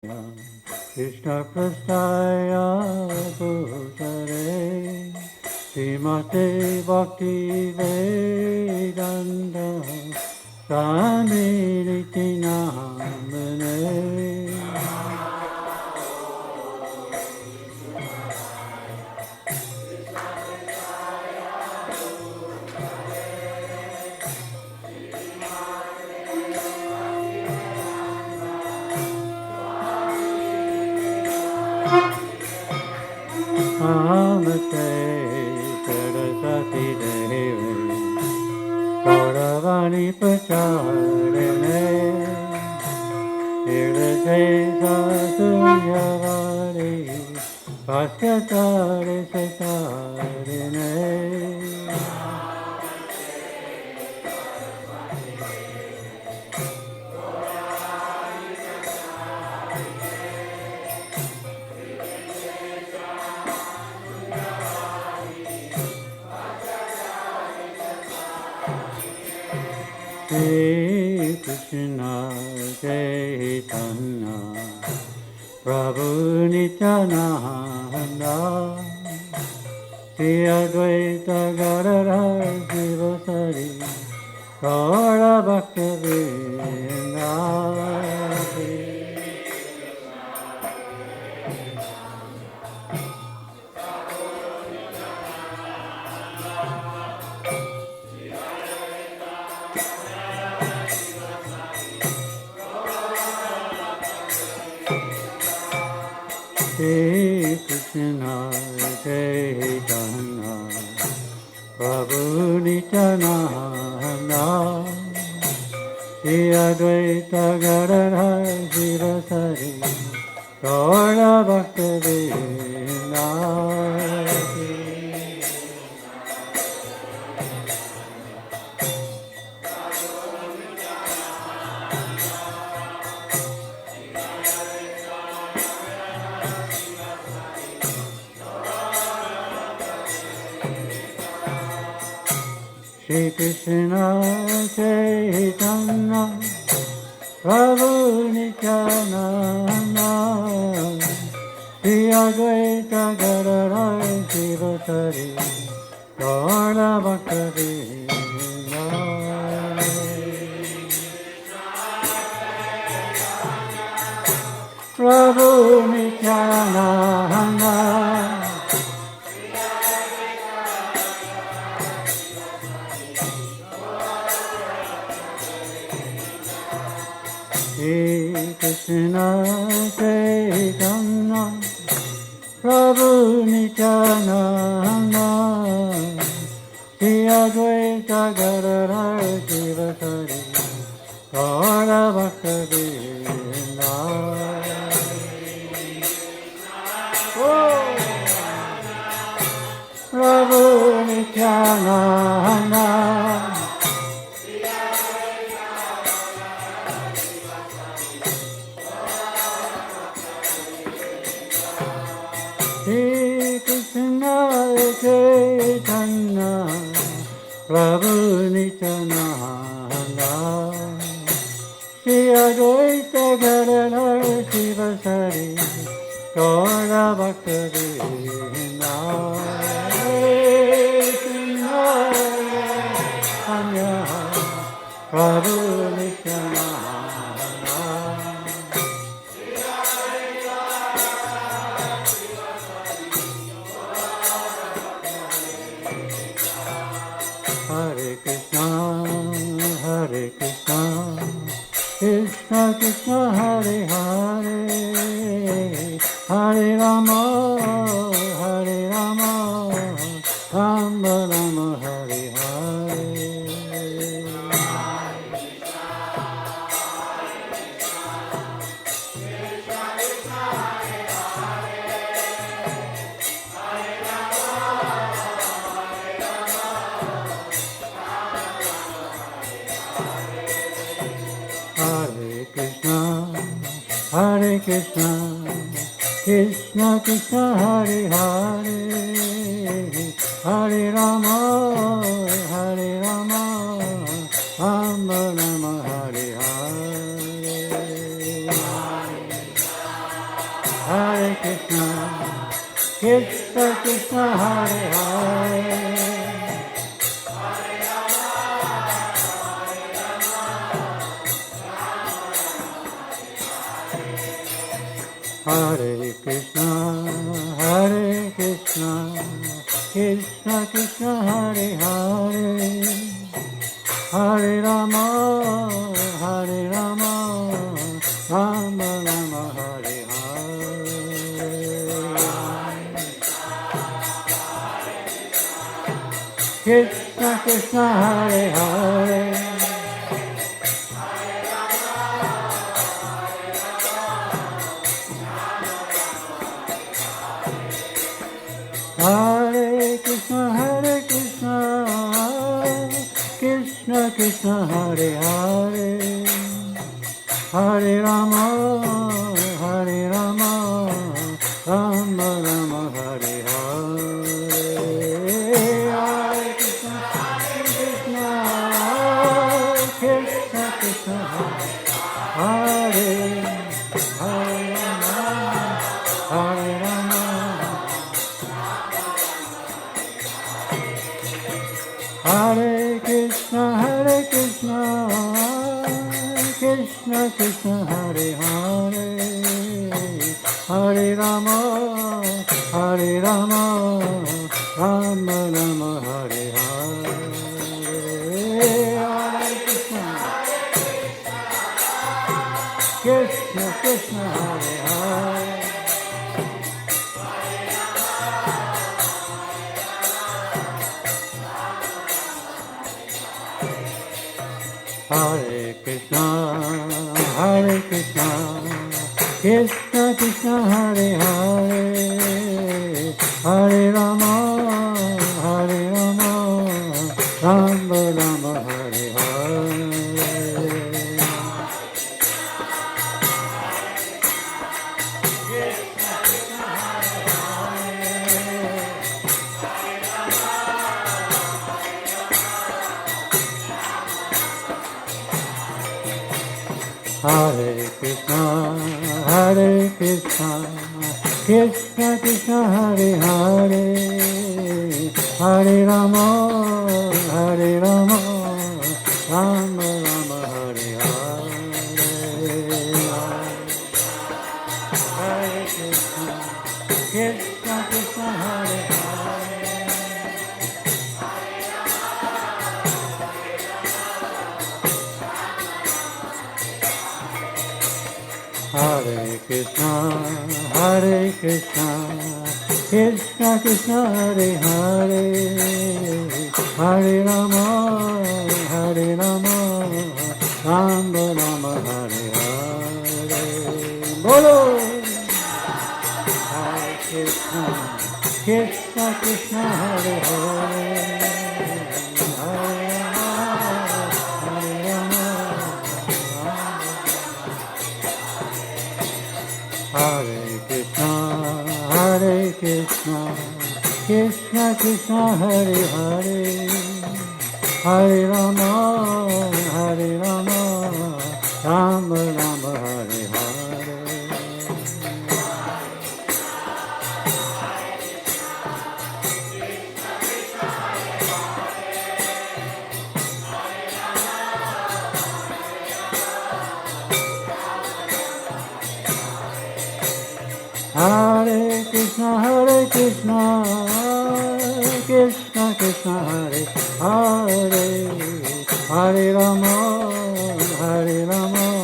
Krishna Prastaya Bhutare Srimate Bhakti Vedanta Swami Namane. Namaste Saraswati Devi Gauravani Pracharine Nirvase Sasunyavadi Bhaskatare Satarine. Hare Krishna Chaitanya Prabhu Nityananda Shri Advaita Gadadhar Sivasari Gaura Bhakta-vrinda. Hare Krishna Chaitanya Prabhu Nityananda Shri Advaita Gadadhar Sivasari Gaura Bhakta-vrinda. Shri Krishna Chaitanya Prabhu Nityananda Shri Advaita Gadadhar Sivasari Gaura Bhakta-vrinda. Prabhu Nityananda Shri Krishna Chaitanya Prabhu Nityananda Shri Advaita Gadadhar Sivasari Gaura Bhakta-vrinda. Prabhu Nityananda Shri Krishna Chaitanya Prabhu Nityananda Shri Advaita Gadadhar Sivasari Gaura Bhakta-vrinda. Prabhu Nityananda Hare Krishna Krishna Krishna Hare Hare Hare Rama Rama Rama Hare Hare. Hare Krishna Krishna Krishna Hare Hare Hare Rama Rama Rama Hare Hare. Hare Krishna, Krishna Krishna, Hare Hare, Hare Krishna, Krishna Krishna, Hare Hare, Hare Rama, Rama Rama, Hare Hare, Krishna Krishna, Hare Hare, Hare Krishna, Krishna Krishna, Hare Hare, Hare Rama, Rama Rama, Hare Hare, Hare Krishna, Krishna Krishna, Hare Rama, Hare Rama, Hare Krishna, Krishna Krishna, Hare Hare, Hare Rama, Rama Rama, Hare Hare, Hare Krishna, Krishna Krishna, Hare Hare, Hare Krishna, Krishna Krishna, Hare Hare, Hare Rama, Rama Rama, Hare Hare, Hare Krishna, Krishna Krishna, Hare Hare, Hare Rama, Rama Rama, Hare Hare, Hare Krishna, Krishna Krishna, Hare Hare, Hare Krishna, Krishna Krishna, Hare Hare, Hare Rama, Rama Rama, Hare Hare, Bolo, Hare Krishna, Krishna Hare Hare, Hare Rama, Hare Krishna, Krishna Krishna, Hare Hare, Hare Rama, Rama Rama, Hare Hare, Hare Krishna, Krishna Krishna, Hare Hare, Hare Rama,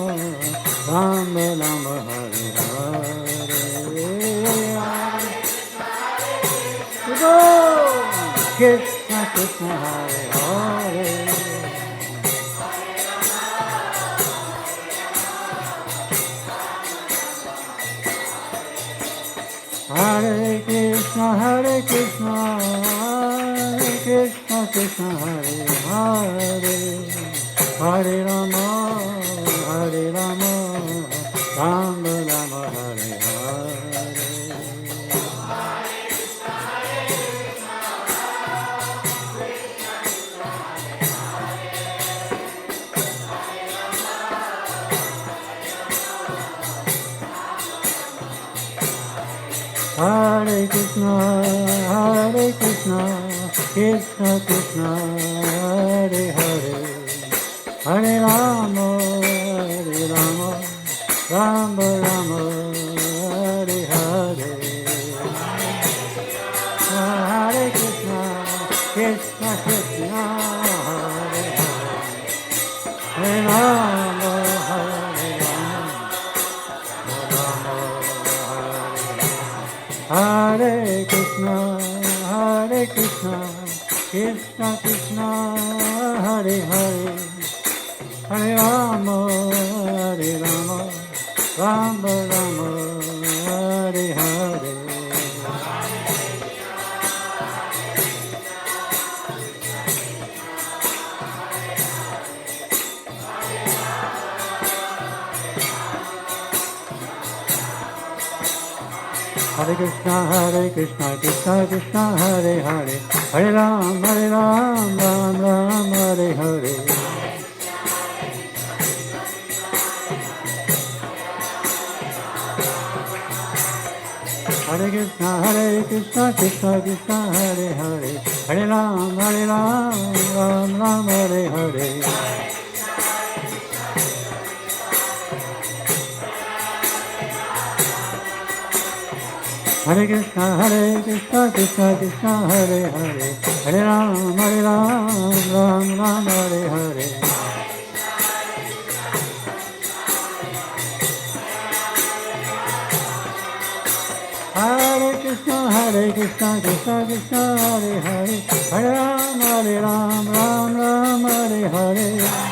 Rama Rama, Hare Hare, Krishna Krishna, Hare Hare, Hare Krishna, Krishna Krishna, Hare Hare, Hare Rama, Rama Rama, Hare Hare, Hare Krishna, Hare Krishna, Krishna Krishna, Hare Hare, Hare Rama, Hare Rama, Rama Rama, Hare Hare. Hare Krishna, Krishna Krishna, Hare Hare, Hare Rama, Hare Rama, Hare Krishna, Hare Krishna, Krishna Krishna, Hare Hare, Hare Rama, Hare Rama, Rama Rama, Hare Hare. Hare Krishna, Krishna Krishna, Hare Hare, Hare Ram, Ram Ram, Hare Hare. Hare Krishna, Krishna Krishna, Hare Hare, Hare Ram, Ram Ram, Hare Hare. Hare Krishna, Krishna Krishna, Hare Hare, Hare Ram, Ram Ram, Hare Hare. Hare Krishna, Krishna Krishna, Hare Hare, Hare Ram, Ram Ram, Hare Hare.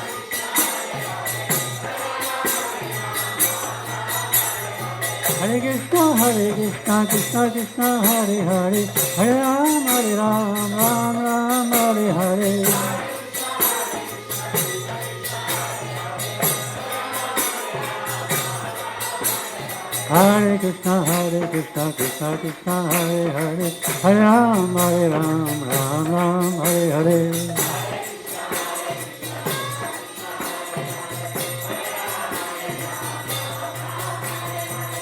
Hare Krishna, Krishna Krishna, Hare Hare, Hare Ram, Ram Ram, Hare Hare. Hare Krishna, Krishna Krishna, Hare Hare, Hare Ram, Ram Ram, Hare Hare.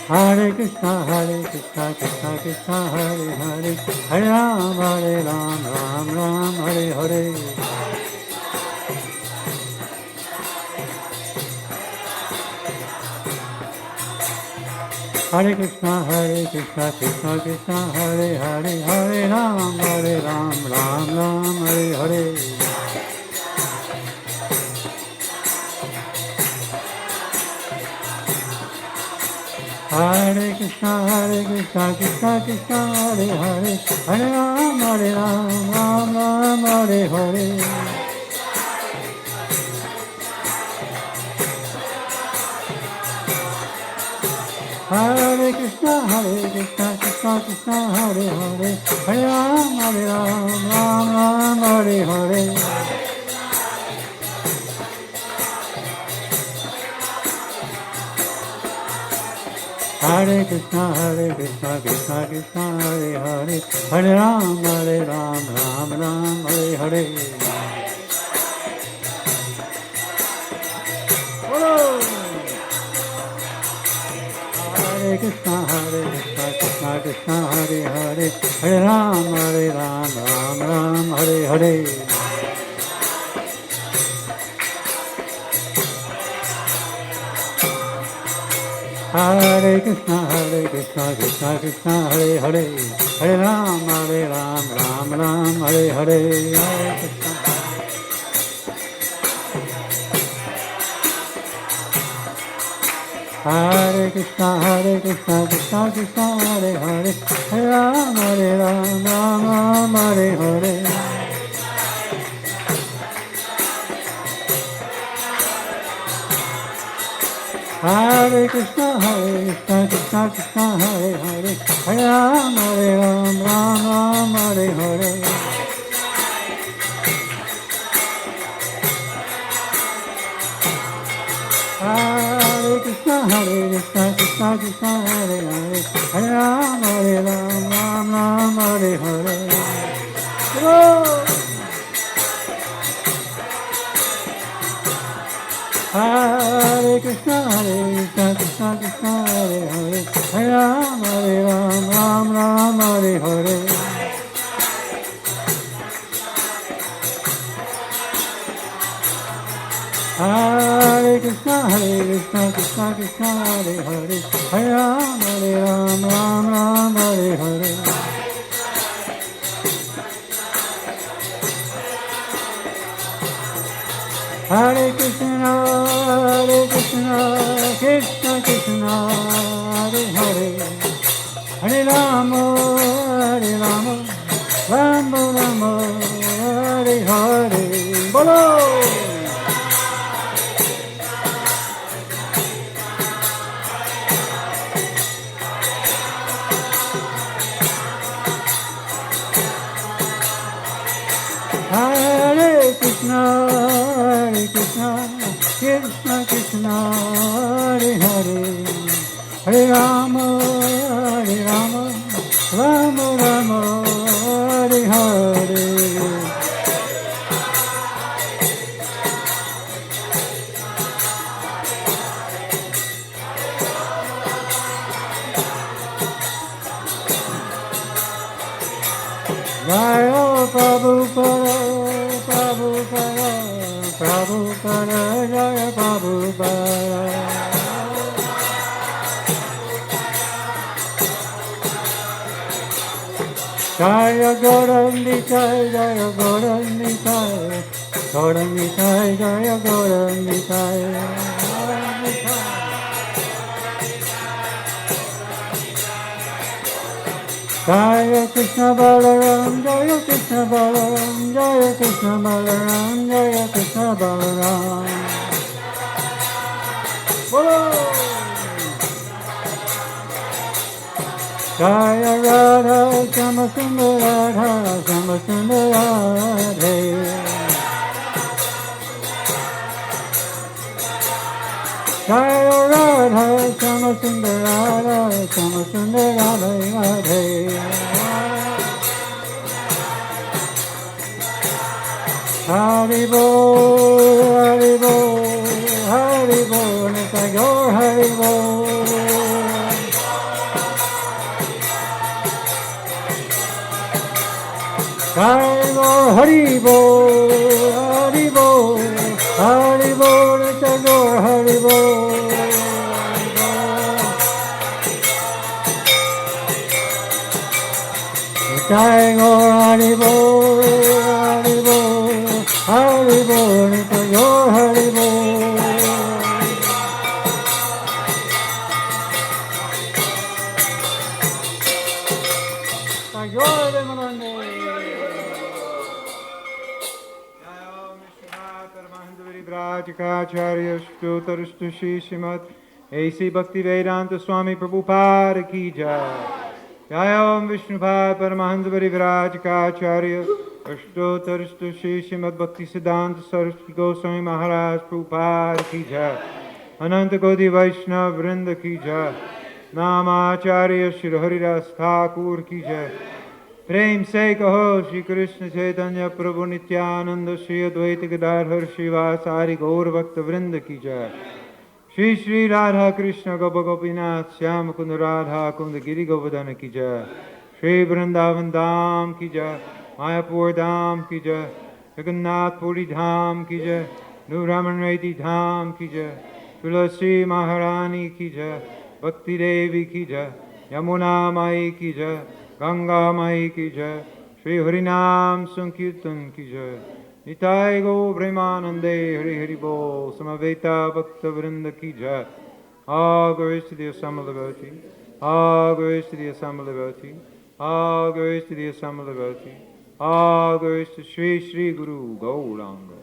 Hare Krishna, Krishna Krishna, Hare Hare, Hare Ram, Ram Ram, Hare Hare. Hare Krishna, Krishna Krishna, Hare Hare, Hare Ram, Ram Ram, Hare Hare. Hare Krishna, Krishna Krishna, Hare Hare, Hare Ram, Ram Ram, Hare Hare. Hare Krishna, Krishna Krishna, Hare Hare, Hare Ram, Ram Ram, Hare Hare. Hare Krishna, Krishna Krishna, Hare Hare, Hare Ram, Ram Ram, Hare Hare. Hare Krishna, Krishna Krishna, Hare Hare, Hare Ram, Ram Ram, Hare Hare. Hare Krishna, Krishna Krishna, Hare Hare, Hare Ram, Ram Ram, Hare Hare. Hare Krishna, Krishna Krishna, Hare Hare, Hare Ram, Ram Ram, Hare Hare. Hare Krishna, Krishna Krishna, Hare Hare, Hare Ram, Ram Ram, Hare Hare. Hare Krishna, Krishna Krishna, Hare Hare, Hare Ram, Ram Ram, Hare Hare. Hare Krishna, Krishna Krishna, Hare Hare, Hare Krishna Krishna Krishna Hare Hare Hare Ram Ram Ram Hare Hare Hare Krishna Krishna Krishna Hare Hare Hare Rama Rama Rama Hare Hare Bolo Hare Krishna Krishna Krishna Hare Hare Hare Rama Rama Rama Hare Hare Jaya Prabhupada Prabhupada Jaya Prabhupada Jaya Gaurandikaya Jaya Gaurandikaya Gaurandikaya Jaya Gaurandikaya Jaya Krishna Balaram Jaya Krishna Balaram Jaya Krishna Balaram Jaya Krishna Balaram Bolo Jaya Radha Samasundar Radha Samasundar Radhe Jaya Radha Samasundar Radha Samasundar Radhe Hari Bol Hari Bol Hari Bol Nitya Gaur Hari Bol Hari Bol Hari Bol Hari Bol Hari Bol Nitya Gaur Hari Bol Nitya Gaur Hari Bol Hari Bol Hari Bol Nitya Gaur Hari Bol Gaur Devanande Vrajacharya Shtotarishtu Shishimat A.C. Bhaktivedanta Swami Prabhupada Ki Jai Jai Om Vishnupad Paramahansa Vrajacharya Shtotarishtu Shishimat Bhakti Siddhanta Saraswati Goswami Maharaj Prabhupada Ki Jai Ananta Koti Vaishnava Vrinda Ki Jai Namacharya Shri Haridas Thakur Ki Jai प्रेम से कहो श्री कृष्ण चैतन्य प्रभु नित्यानंद श्री अद्वैत गदाधर श्रीवासारि गौर भक्त वृंद की जय श्री श्री राधा कृष्ण गोप गोपीनाथ श्याम कुंद राधा कुंद गिरि गोवर्धन की जय श्री वृंदावन धाम की जय मायापुर धाम की जय जगन्नाथपुरी धाम की जय नूरामन रेड्डी धाम की जय तुलसी महारानी की जय भक्ति देवी की जय यमुना माई की जय गंगा माई की जय श्री हरिनाम संकीर्तन की जय निताय गो प्रेमानंदे हरि हरि बोल समवेता भक्त वृंद की जय all glories to the assembled devotee all glories to the assembled devotee all glories to the assembled devotee all glories to Shri Shri Guru Gauranga.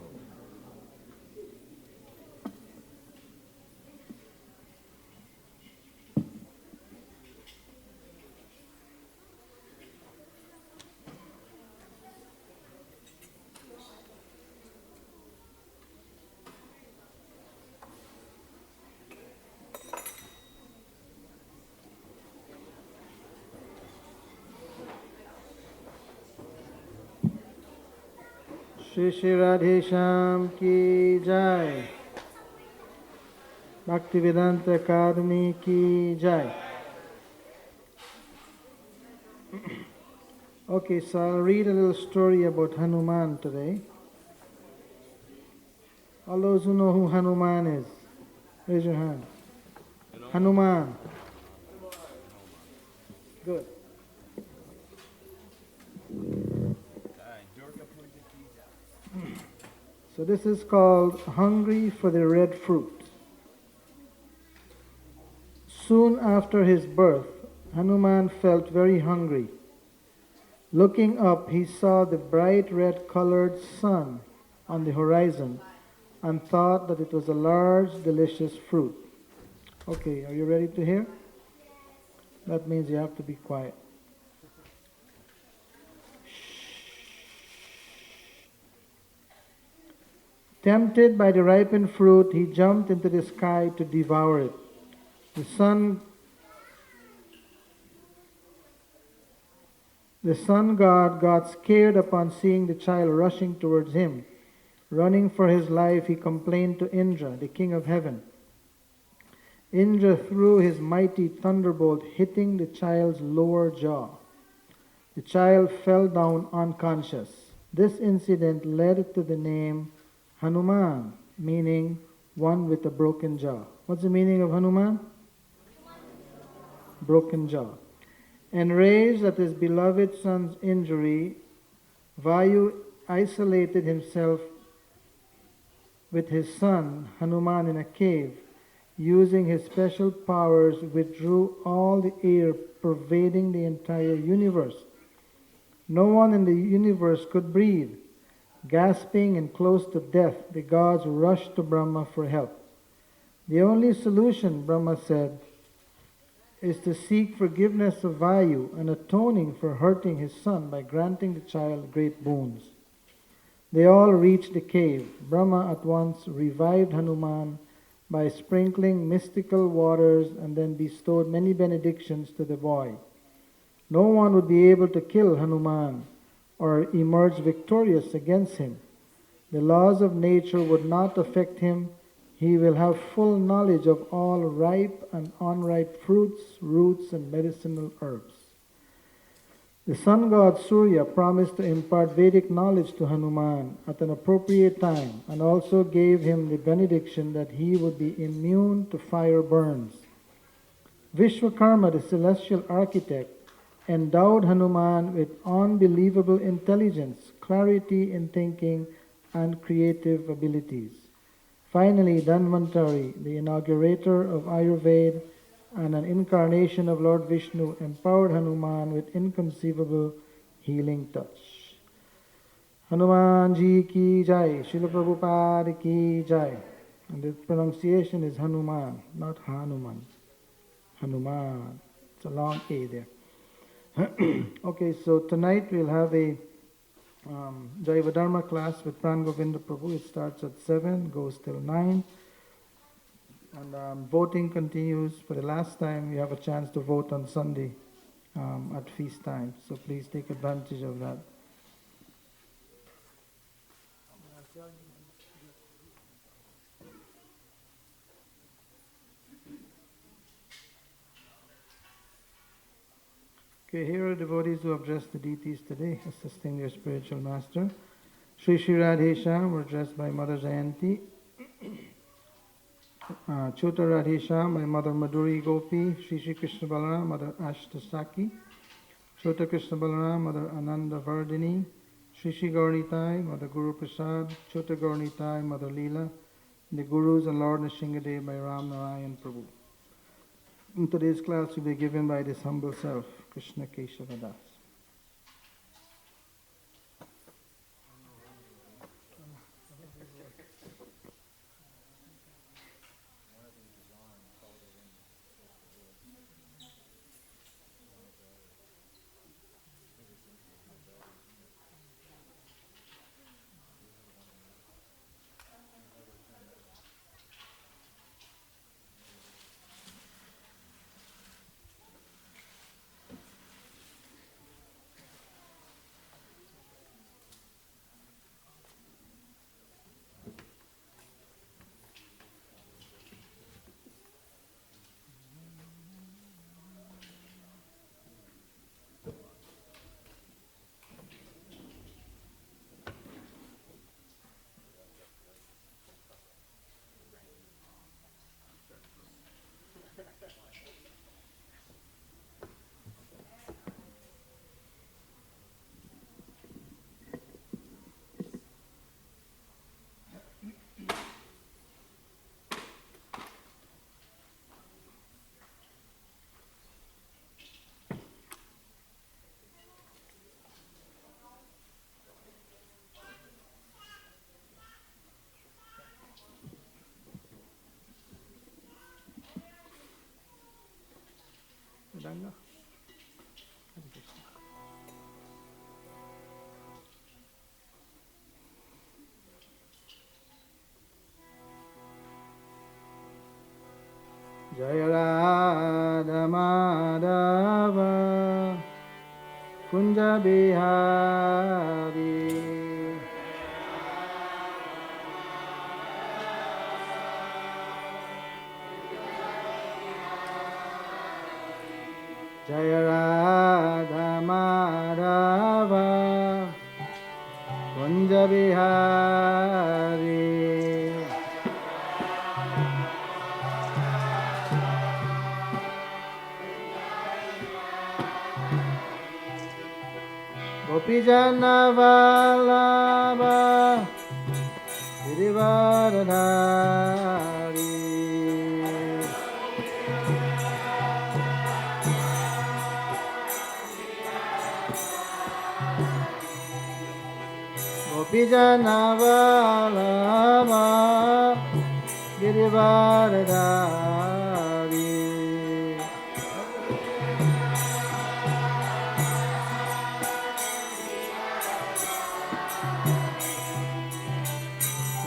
Shri Shri Radhe Shyam ki jai. Bhaktivedanta Academy ki jai. Okay, so I'll read a little story about Hanuman today. All those who know who Hanuman is, Raise your hand. Hanuman. Good. So this is called Hungry for the Red Fruit. Soon after his birth, Hanuman felt very hungry. Looking up, he saw the bright red-colored sun on the horizon and thought that it was a large, delicious fruit. Okay, are you ready to hear? That means you have to be quiet. Tempted by the ripened fruit, he jumped into the sky to devour it. The sun god got scared upon seeing the child rushing towards him. Running for his life, he complained to Indra, the king of heaven. Indra threw his mighty thunderbolt, hitting the child's lower jaw. The child fell down unconscious. This incident led to the name Hanuman, meaning one with a broken jaw. What's the meaning of Hanuman? Broken jaw. Enraged at his beloved son's injury, Vayu isolated himself with his son Hanuman in a cave. Using his special powers, withdrew all the air pervading the entire universe. No one in the universe could breathe. Gasping and close to death, the gods rushed to Brahma for help. The only solution, Brahma said, is to seek forgiveness of Vayu and atoning for hurting his son by granting the child great boons. They all reached the cave. Brahma at once revived Hanuman by sprinkling mystical waters and then bestowed many benedictions to the boy. No one would be able to kill Hanuman or emerge victorious against him. The laws of nature would not affect him. He will have full knowledge of all ripe and unripe fruits, roots, and medicinal herbs. The sun god Surya promised to impart Vedic knowledge to Hanuman at an appropriate time and also gave him the benediction that he would be immune to fire burns. Vishwakarma, the celestial architect, endowed Hanuman with unbelievable intelligence, clarity in thinking, and creative abilities. Finally, Dhanvantari, the inaugurator of Ayurveda and an incarnation of Lord Vishnu, empowered Hanuman with inconceivable healing touch. Hanuman ji ki jai, Srila Prabhupada ki jai. And the pronunciation is Hanuman, not Hanuman. Hanuman. It's a long A there. Okay, so tonight we'll have a Jaiva Dharma class with Pran Govinda Prabhu. It starts at 7, goes till 9. And voting continues. For the last time, we have a chance to vote on Sunday at feast time. So please take advantage of that. Okay, here are devotees who have addressed the deities today, assisting their spiritual master. Sri Sri Radhesham were addressed by Mother Jayanti. Chota Radhesham by Mother Madhuri Gopi. Sri Sri Krishna Balaram, Mother Ashtasaki. Chota Krishna Balaram, Mother Ananda Vardini. Sri Sri Gaurnitai, Mother Guru Prasad. Chota Gaurnitai, Mother Leela. The Gurus and Lord Nishingadev by Ram Narayan Prabhu. In today's class will be given by this humble self, Krishna Keshava Das. Madanga. Hare Krishna. Jaya Radha Madhava Kunja Bihari Jaya Radha Madhava Kunja Bihari Gopijana Vallabha Girivardhari Gopijana Vallabha Girivardhari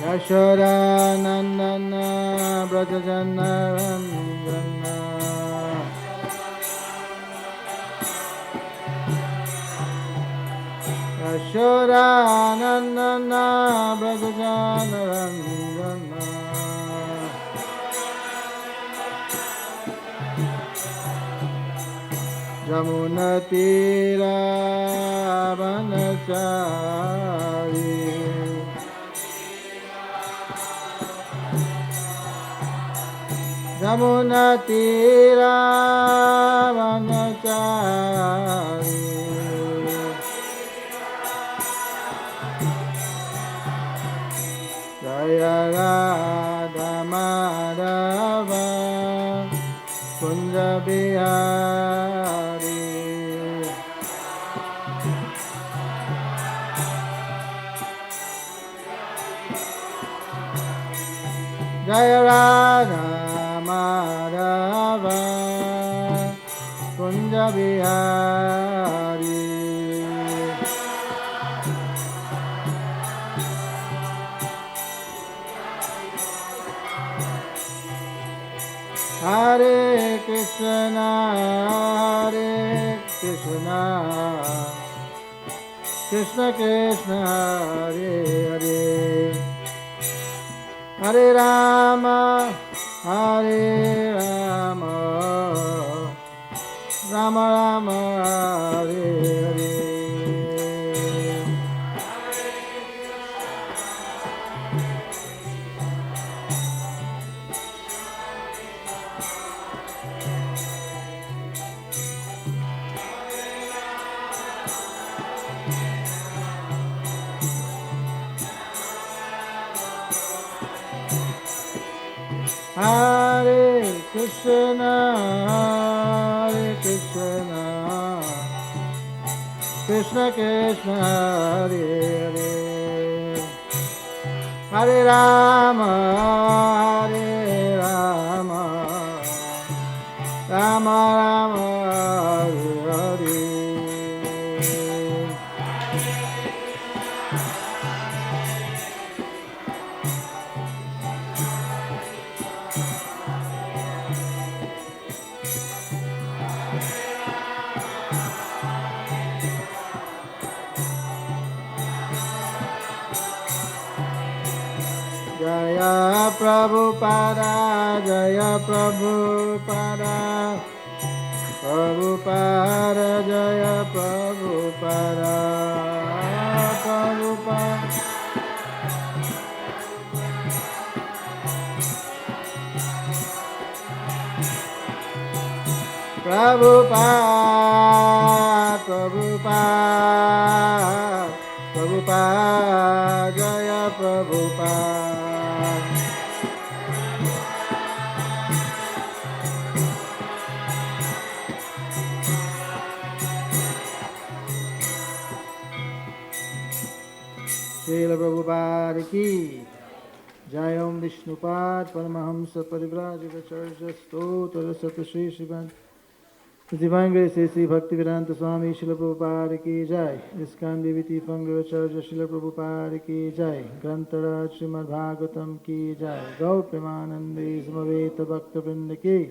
Yashoda Nandana Brajajana Ranjana Yashoda Nandana Brajajana Ranjana Jamuna Tira Vanachari Jamuna Tira Vanachari Jaya Radha Madhava Kunja Bihari Jaya Radha Madhava Kunja Bihari Hare Krishna Hare Krishna Krishna Krishna Hare Hare Hare Rama Hare Rama Rama Rama Hare Hare Hare Krishna Hare Krishna Krishna Krishna Hare Hare Hare Rama Hare Rama Rama Rama Hare Hare Jaya Prabhupada, Jaya Prabhupada, Prabhupada, Jaya Prabhupada, Prabhupada. Prabhupada, Prabhupada, Prabhupada, Jaya Prabhupada. Srila Prabhupada ki Jayam Vishnupad Paramahamsa Parivrajaka Charja Stotra Sata Shri Shivan The Divine Grace A.C. Bhaktivedanta Swami Srila Prabhupada ki jai. ISKCON BBT Pangavacharya Srila Prabhupada ki jai. Grantaraj Srimad Bhagavatam ki jai. Gaur Premanande Samaveta Bhakta Vrinda ki.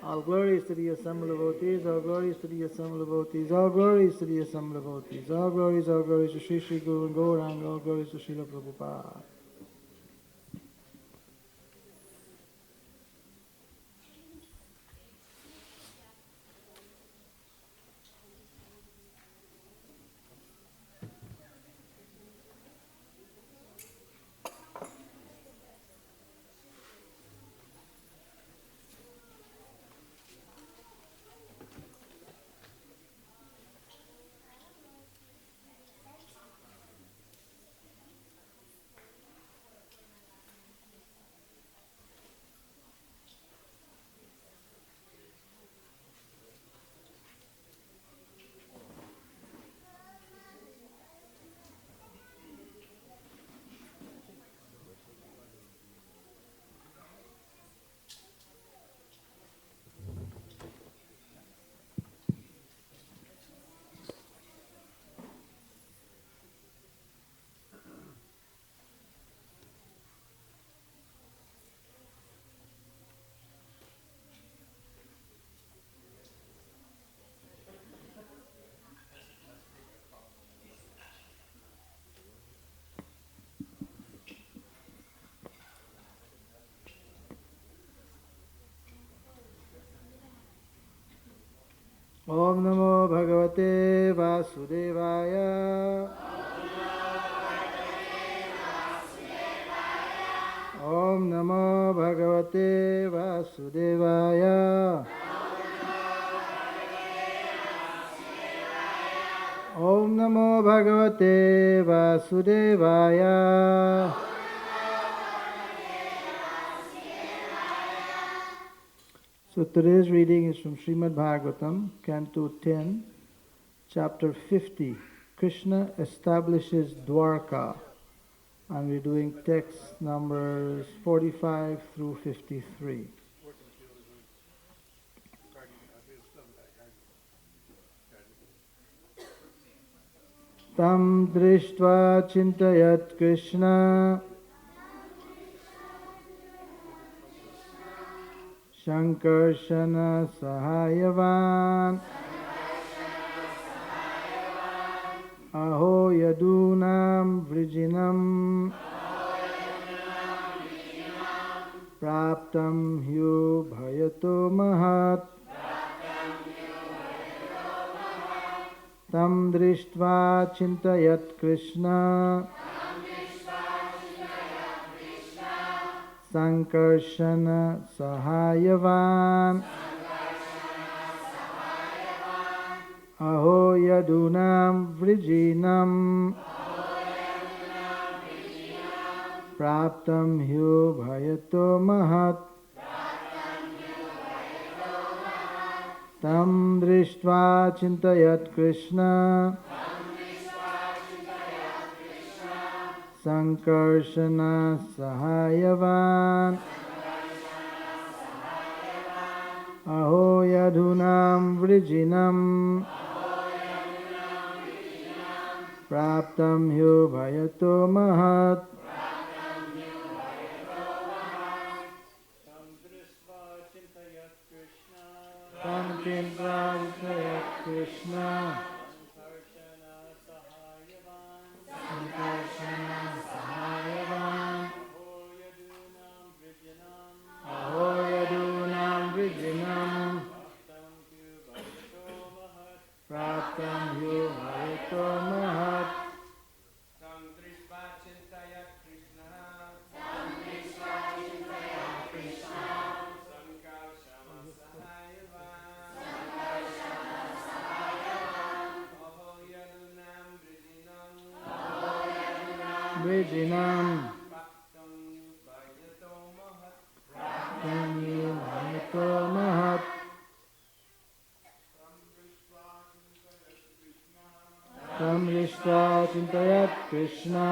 All glories to the assembled devotees, all glories to the assembled devotees, all glories to the assembled devotees, all glories to Sri Sri Guru and Gauranga, all glories to Srila Prabhupada. Om Namo Bhagavate Vasudevaya. Om Namo Bhagavate Vasudevaya. Om Namo Bhagavate Vasudevaya. So today's reading is from Srimad Bhagavatam, Canto 10, Chapter 50. Krishna establishes Dwarka. And we're doing text numbers 45 through 53. Tam drishtva chintayat Krishna Shankarshana Sahayavan Aho Yadunam Vrijinam Praptam Hyu Bhayato Mahat Tam Drishtva Chintayat Krishna Sankarshana Sahayavan Aho Yadunam Vrijinam Praptam Hyu Bhayato Mahat Tam Drishtva Chintayat Krishna Sankarshana Sahayavan Aho Yadunam Vrijinam Praptam Hyu Bhayato Mahat Tam Drishtva Chintayat Krishna Sankarshana Sahayavan Aho Yadunam Vrijinam Praptam Hyu Bhayato Mahat Tam Drishtva Chintayat Krishna Sankarshana Sahayavan Aho Yadunam Vrijinam Praptam Hyu Bhayato Mahat Tam Drishtva Chintayat Krishna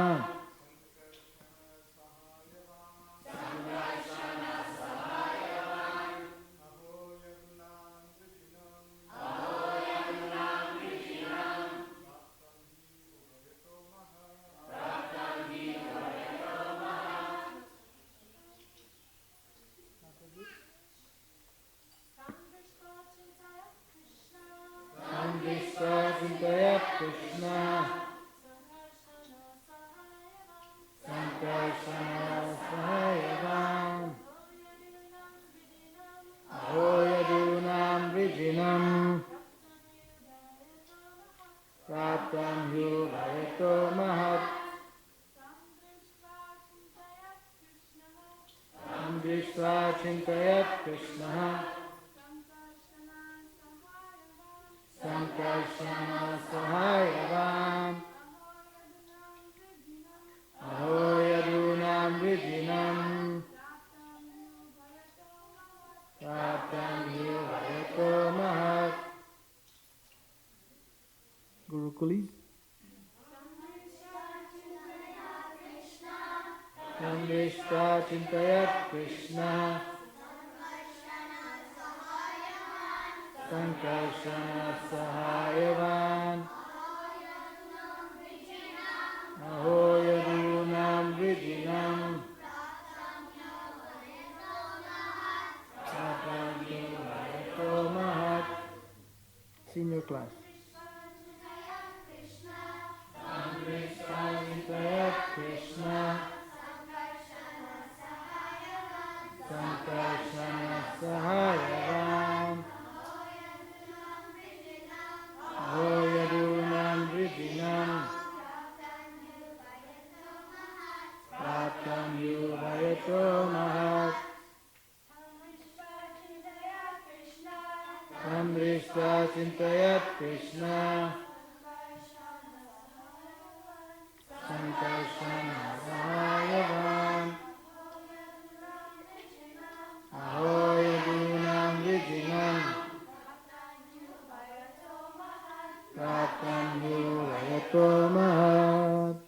दृष्ट्वा चिन्तयत् कृष्णः सङ्कर्षणसहायवान् अहो यदूनां वृजिनम् प्राप्तं भयतो महत्. Guru Kulis. Samdrishta chintayat Krishna Sankarshana sahayavan Aho yadunam vijinam Satanyo bhayato mahat. Senior class. Samdrishta chintayat Krishna Sankarshana sahayavan Aho yadunam vijinam Pratam yuvayato mahat. Samdrishta chintayat Krishna Sankarshana sahayavan Aho yadunam vijinam Pratam yuvayato mahat.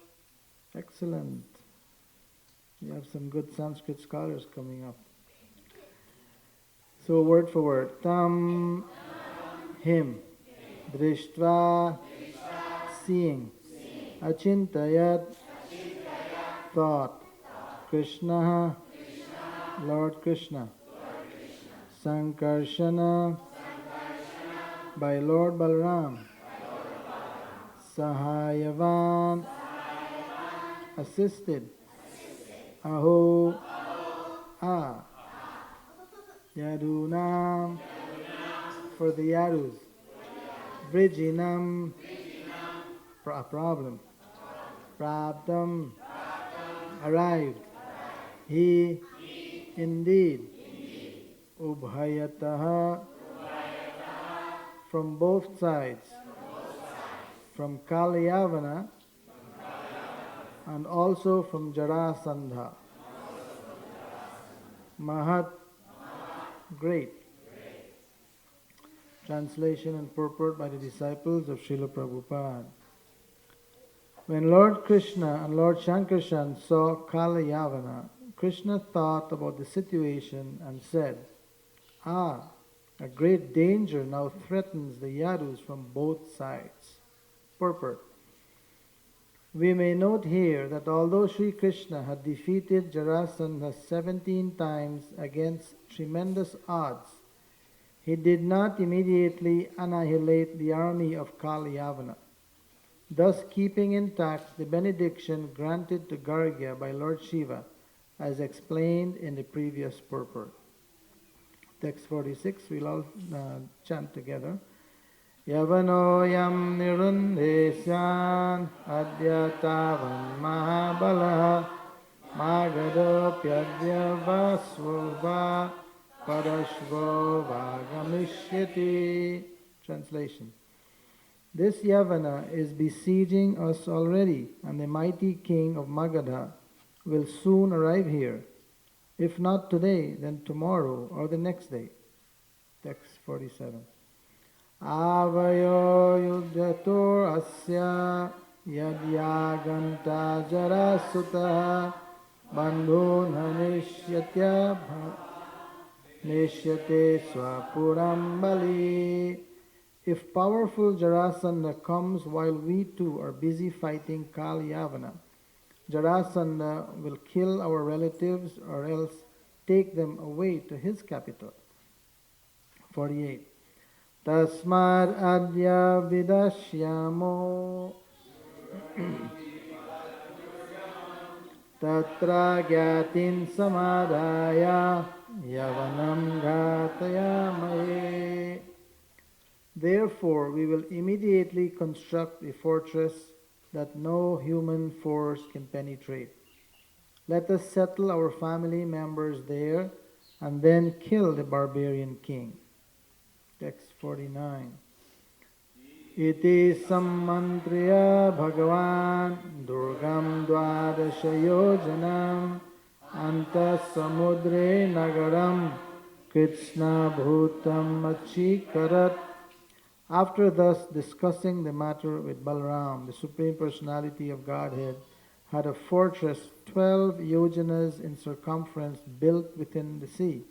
Excellent. We have some good Sanskrit scholars coming up. So word for word. Tam, him. Drishtva, seeing. Achintayat, thought. Krishna, Lord Krishna. Sankarshana, by Lord Balram. Sahayavan, assisted. Aho, Yadunam, for the Yadus. Vrijinam, problem. Prabdam, arrived. He, indeed. Ubhayataha, from both sides. From Kalyavana and also from Jarasandha. Mahat, great. Translation and purport by the disciples of Srila Prabhupada. When Lord Krishna and Lord Shankarshan saw Kalyavana, Krishna thought about the situation and said, a great danger now threatens the Yadus from both sides. Purport. We may note here that although Sri Krishna had defeated Jarasandha 17 times against tremendous odds, he did not immediately annihilate the army of Kalyavana, thus keeping intact the benediction granted to Gargya by Lord Shiva, as explained in the previous purport. Text 46, we'll all chant together. Yavanoyam nirundesyan adyatavan mahabalaha magadopyadya vasvova padashvo vagamishyati. Translation. This Yavana is besieging us already, and the mighty king of Magadha will soon arrive here. If not today, then tomorrow or the next day. Text 47. Avayo yudyator asya yadyaganta jarasutta bandhu nanishyatya nishyate swapuram bali. If powerful Jarasandha comes while we too are busy fighting Kalyavana, Jarasandha will kill our relatives or else take them away to his capital. 48. Tasmad adya vidashyamo tatra gyatin samadhaya yavanam ghatayamaye. Therefore we will immediately construct a fortress that no human force can penetrate. Let us settle our family members there and then kill the barbarian king. Text 49. Iti sammantriya bhagavan durgam dvadashayojanam anta samudre nagaram Krishna bhutam achikarat. After thus discussing the matter with Balaram, the Supreme Personality of Godhead had a fortress 12 yojanas in circumference built within the sea.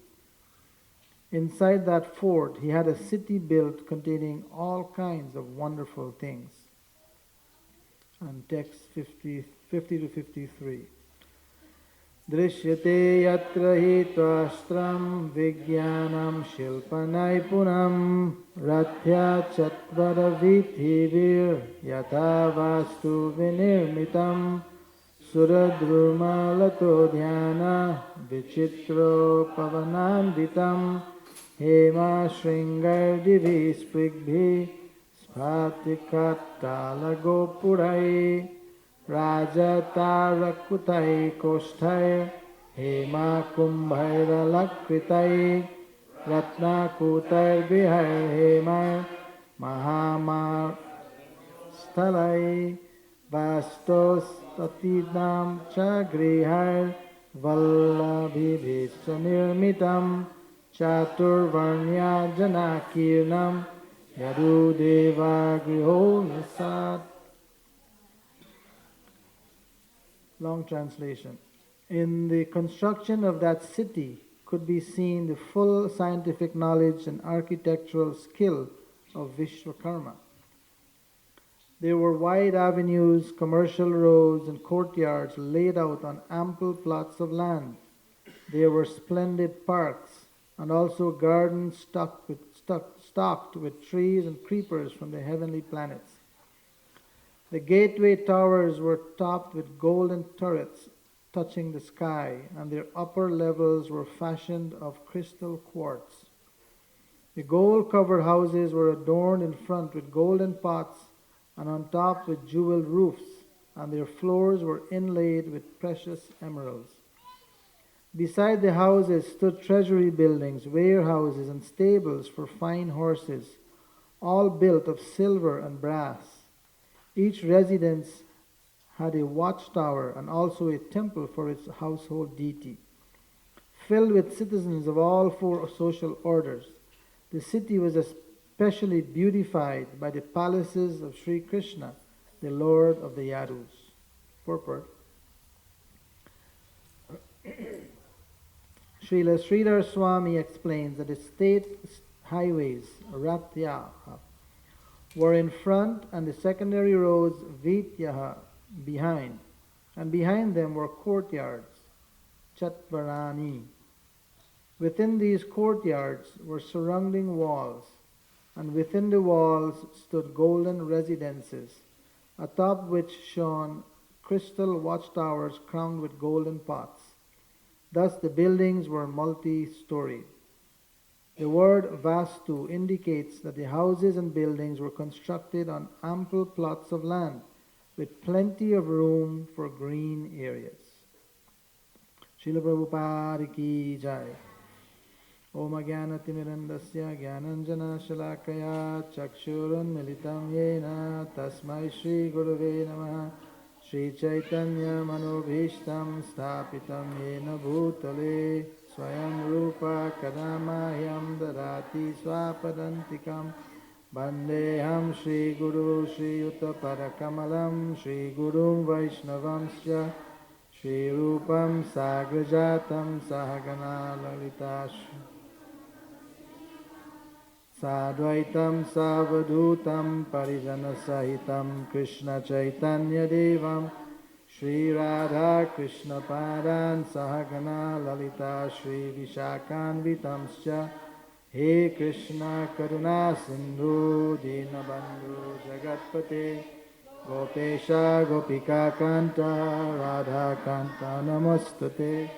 Inside that fort, he had a city built containing all kinds of wonderful things. And text 50 to 53. Drishyate yatra hi tvastram vigyanam shilpanaipunam rathya chatvara vithivir yatha vastu vinirmitam suradrumalato dhyana vichitro pavananditam hema shringar divi sprigbhi sphatikatalagopurai Rajatarakutai koshtai hema kumbhairalakritai ratnakutai bihar hema mahamar stalai vastos tatidam cha grihar vallabhibhischa nirmitam chaturvarnya janakirnam yadudeva griho nasat. Long translation. In the construction of that city could be seen the full scientific knowledge and architectural skill of Vishwakarma. There were wide avenues, commercial roads, and courtyards laid out on ample plots of land. There were splendid parks and also gardens stocked with trees and creepers from the heavenly planets. The gateway towers were topped with golden turrets touching the sky, and their upper levels were fashioned of crystal quartz. The gold-covered houses were adorned in front with golden pots and on top with jeweled roofs, and their floors were inlaid with precious emeralds. Beside the houses stood treasury buildings, warehouses, and stables for fine horses, all built of silver and brass. Each residence had a watchtower and also a temple for its household deity. Filled with citizens of all four social orders, the city was especially beautified by the palaces of Sri Krishna, the Lord of the Yadus. Purport. Srila Sridhar Swami explains that the state highways, Ratyaha, were in front and the secondary roads Vityaha behind, and behind them were courtyards, Chatvarani. Within these courtyards were surrounding walls, and within the walls stood golden residences, atop which shone crystal watchtowers crowned with golden pots. Thus the buildings were multi-storied. The word Vastu indicates that the houses and buildings were constructed on ample plots of land with plenty of room for green areas. Srila Prabhupada ki jai. Om Jnanatimirandasya Jnananjana Shalakaya Chakshurunmilitam Yena Tasmai Shri Gurave Namaha Shri Chaitanya Manobhishtam Sthapitam Yena Bhutale Swayam Rupa Kadamahyam Dadati Swapadantikam Bandeham Shri Guru Shri Yuta Parakamalam Shri Gurum Vaishnavamsya Shri Rupam Sagrajatam Sahagana Lalitash Sadvaitam Savadutam Parijana Sahitam Krishna Chaitanya Devam Shri Radha Krishna Padan Sahagana Lalita Shri Vishakanvitamscha He Krishna Karuna Sindhu Dinabandhu Jagatpate Gopesha Gopika Kanta Radha Kanta Namastate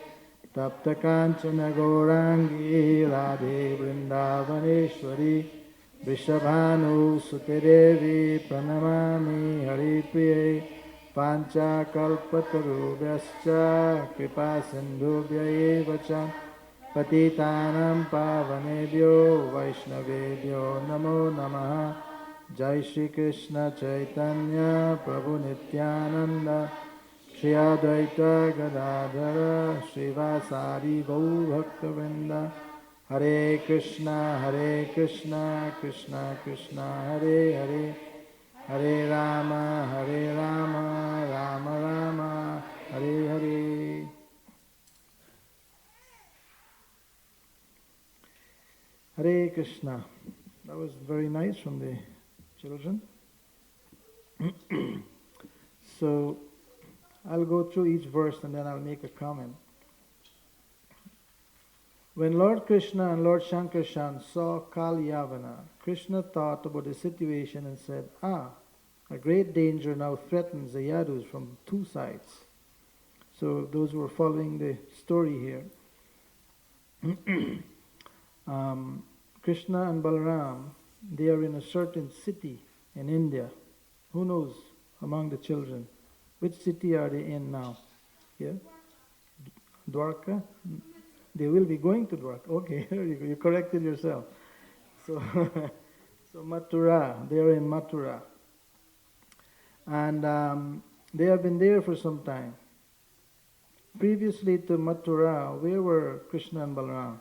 Tapta Kanchana Gaurangi Radhe Vrindavaneshwari Vrishabhanu Sutedevi Pranamami Haripriye Pancha Kalpatarubhyascha Kripa Sindhubhya Evacha Patitanam pavanebhyo Vaishnavebhyo Namo Namaha. Jai Shri Krishna Chaitanya Prabhu Nityananda Shri Advaita Gadadhara Srivasadi Gaur Bhaktavinda. Hare Krishna Krishna Krishna Hare Hare, Hare Rama Rama Rama Hare Hare. Hare Krishna. That was very nice from the children. So I'll go through each verse and then I'll make a comment. When Lord Krishna and Lord Shankarshan saw Kalyavana, Krishna thought about the situation and said, a great danger now threatens the Yadus from two sides. So those who are following the story here, Krishna and Balaram, they are in a certain city in India. Who knows among the children? Which city are they in now? Yeah? Dwarka? They will be going to Dwarka. Okay, you corrected yourself. So, so Mathura, they are in Mathura. And they have been there for some time. Previously to Mathura, where were Krishna and Balaram?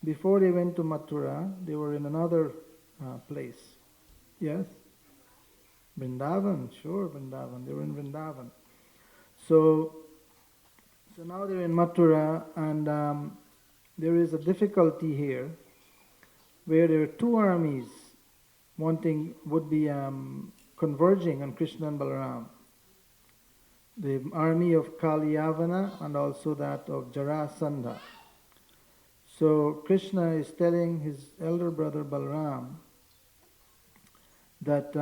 Before they went to Mathura, they were in another place. Yes? Vrindavan, sure, Vrindavan. They were in Vrindavan. So now they're in Mathura, and there is a difficulty here where there are two armies would be converging on Krishna and Balaram. The army of Kalyavana and also that of Jarasandha. So Krishna is telling his elder brother Balaram that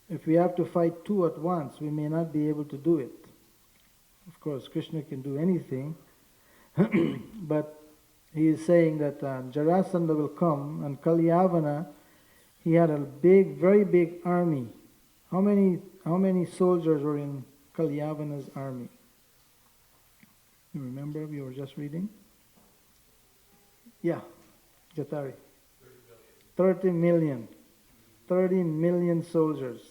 if we have to fight two at once, we may not be able to do it. Of course, Krishna can do anything, but he is saying that Jarasandha will come, and Kalyavana, he had a very big army. How many soldiers were in Kalyavana's army? You remember, we were just reading? Yeah, Jatari. 30 million. 30 million soldiers.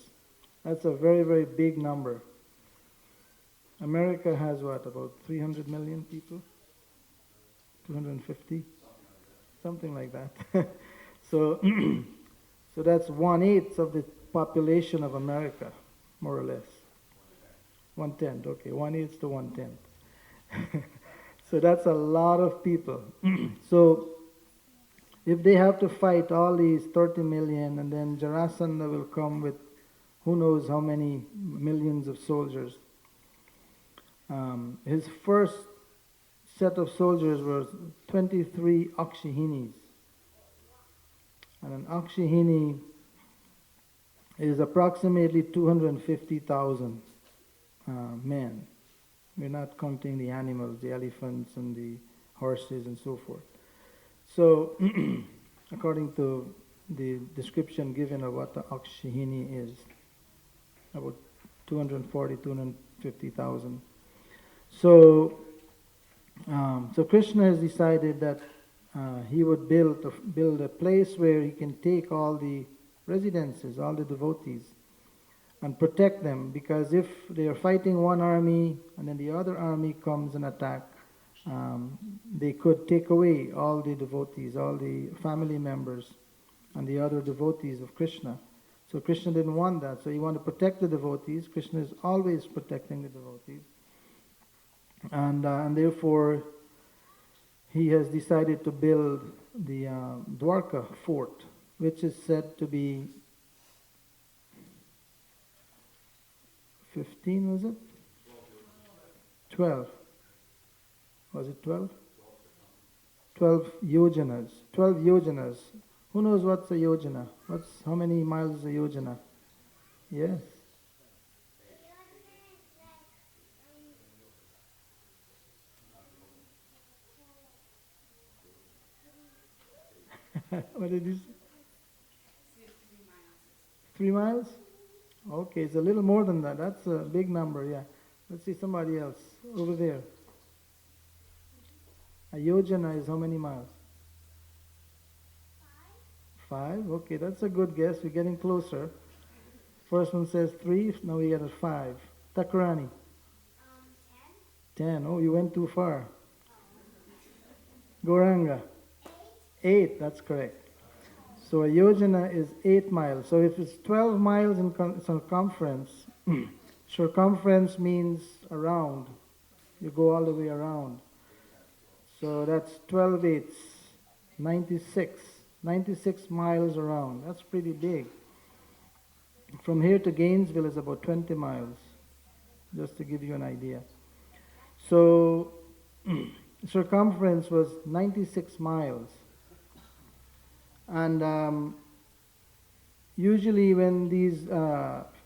That's a very, very big number. America has what, about 300 million people? 250? Something like that. So that's 1/8 of the population of America, more or less. 1/10, okay, 1/8 to 1/10. So that's a lot of people. So if they have to fight all these 30 million, and then Jarasandha will come with who knows how many millions of soldiers. His first set of soldiers was 23 Akshihinis. And an Akshihini is approximately 250,000 men. We're not counting the animals, the elephants and the horses and so forth. So, according to the description given of what the Akshihini is, about 240, 250,000. So Krishna has decided that he would build a place where he can take all the residences, all the devotees, and protect them, because if they are fighting one army and then the other army comes and attack, they could take away all the devotees, all the family members and the other devotees of Krishna. So Krishna didn't want that. So he wanted to protect the devotees. Krishna is always protecting the devotees. And therefore he has decided to build the Dwarka fort, which is said to be 15, was it? 12. Was it 12? 12 yojanas. 12 yojanas. Who knows what's a yojana? How many miles is a yojana? Yes. What did you say? 3 miles? Okay, it's a little more than that. That's a big number, yeah. Let's see somebody else over there. A yojana is how many miles? 5? Okay, that's a good guess. We're getting closer. First one says 3, now we got a 5. Takarani? 10. Oh, you went too far. Goranga? 8, that's correct. So a yojana is 8 miles. So if it's 12 miles in circumference, circumference means around. You go all the way around. So that's 12 eighths, 96. 96 miles around. That's pretty big. From here to Gainesville is about 20 miles, just to give you an idea. So circumference was 96 miles. And usually when these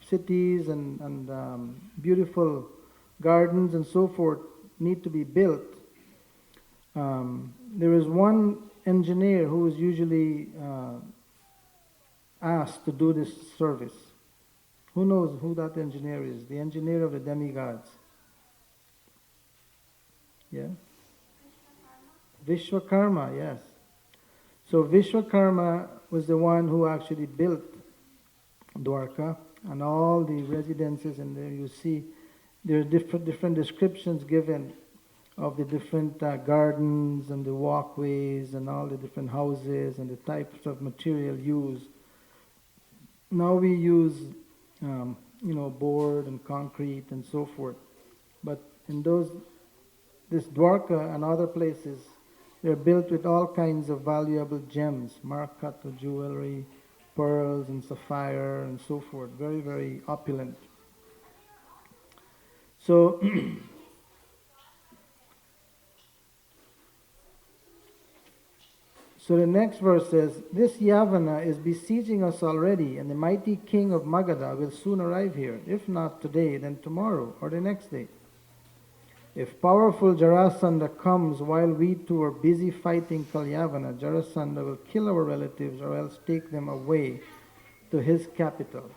cities and beautiful gardens and so forth need to be built, there is one engineer who is usually asked to do this service. Who knows who that engineer is? The engineer of the demigods. Yeah? Vishwakarma, yes. So Vishwakarma was the one who actually built Dwarka and all the residences, and there you see there are different descriptions given of the different gardens and the walkways and all the different houses and the types of material used. Now we use, board and concrete and so forth. But in this Dwarka and other places, they're built with all kinds of valuable gems, Marakata jewelry, pearls and sapphire and so forth. Very, very opulent. So, so the next verse says, this Yavana is besieging us already, and the mighty king of Magadha will soon arrive here. If not today, then tomorrow or the next day. If powerful Jarasandha comes while we two are busy fighting Kalyavana, Jarasandha will kill our relatives or else take them away to his capital.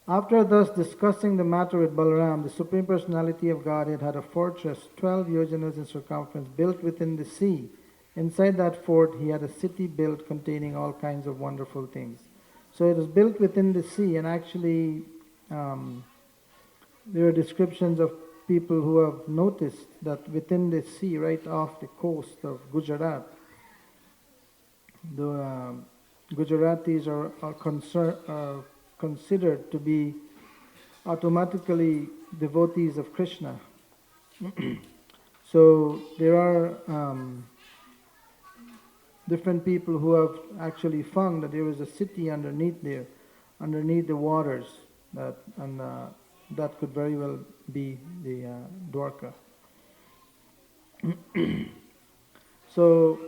After thus discussing the matter with Balaram, the Supreme Personality of Godhead had a fortress 12 yojanas in circumference built within the sea. Inside that fort he had a city built containing all kinds of wonderful things. So it was built within the sea, and actually there are descriptions of people who have noticed that within the sea, right off the coast of Gujarat, the Gujaratis are considered to be automatically devotees of Krishna. So there are different people who have actually found that there is a city underneath there, underneath the waters, that could very well be the Dwarka. So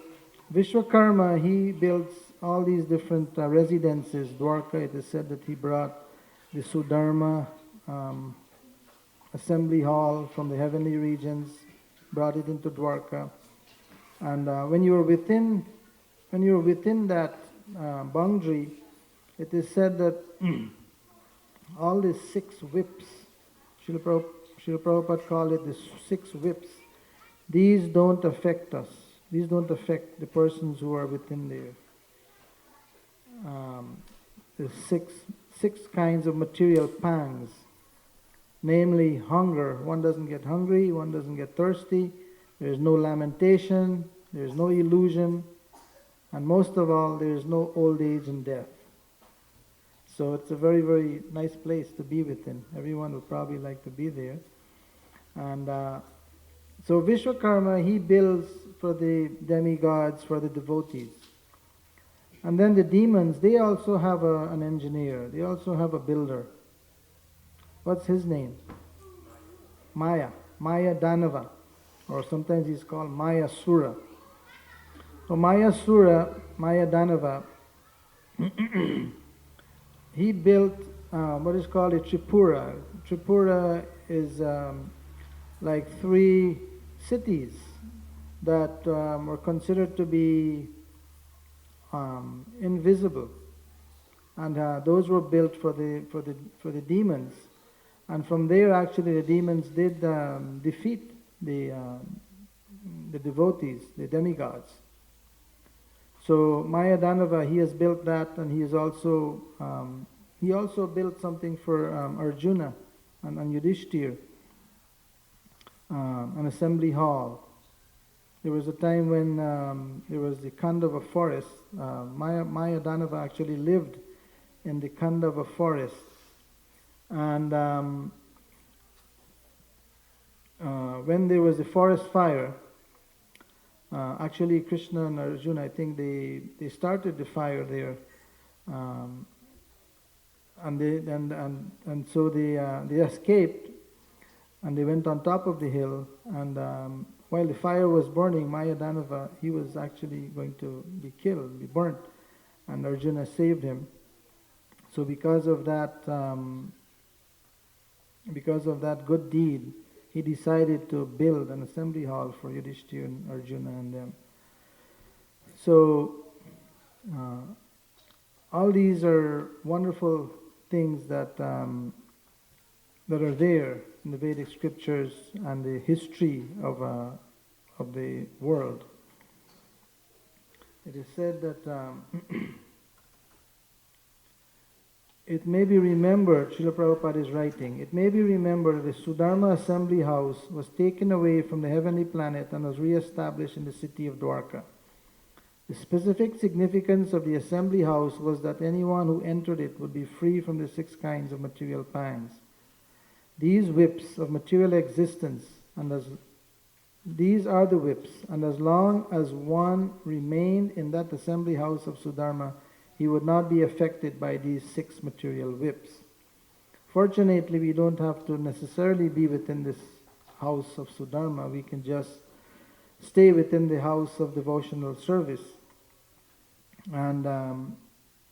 Vishwakarma, he builds all these different residences. Dwarka, it is said that he brought the Sudharma assembly hall from the heavenly regions, brought it into Dwarka. And when you were within that boundary, it is said that all the 6 whips, Srila Prabhupada called it the 6 whips, these don't affect us. These don't affect the persons who are within there. There's six kinds of material pangs, namely hunger. One doesn't get hungry, one doesn't get thirsty, there's no lamentation, there's no illusion, and most of all, there's no old age and death. So it's a very, very nice place to be within. Everyone would probably like to be there. And so Vishwakarma, he builds for the demigods, for the devotees. And then the demons, they also have an engineer. They also have a builder. What's his name? Maya. Maya Danava. Or sometimes he's called Maya Sura. So Maya Sura, Maya Danava, he built what is called a Tripura. Tripura is like 3 cities that were considered to be invisible, and those were built for the demons. And from there, actually, the demons did defeat the devotees, the demigods. So Maya Danava, he has built that, and he also built something for Arjuna and Yudhishthir, an assembly hall. There was a time when there was the Khandava forest. Maya Danava actually lived in the Khandava forest. And when there was a forest fire, actually Krishna and Arjuna, I think they started the fire there, and so they escaped, and they went on top of the hill, and while the fire was burning, Maya Danava, he was actually going to be killed, be burnt, and Arjuna saved him. So because of that good deed, he decided to build an assembly hall for Yudhishthira and Arjuna and them. So all these are wonderful things that are there in the Vedic scriptures and the history of the world. It is said that it may be remembered, Srila Prabhupada is writing, it may be remembered that the Sudharma assembly house was taken away from the heavenly planet and was re-established in the city of Dwarka. The specific significance of the assembly house was that anyone who entered it would be free from the 6 kinds of material pangs. These whips of material existence, these are the whips, and as long as one remained in that assembly house of Sudharma, he would not be affected by these 6 material whips. Fortunately, we don't have to necessarily be within this house of Sudharma. We can just stay within the house of devotional service, and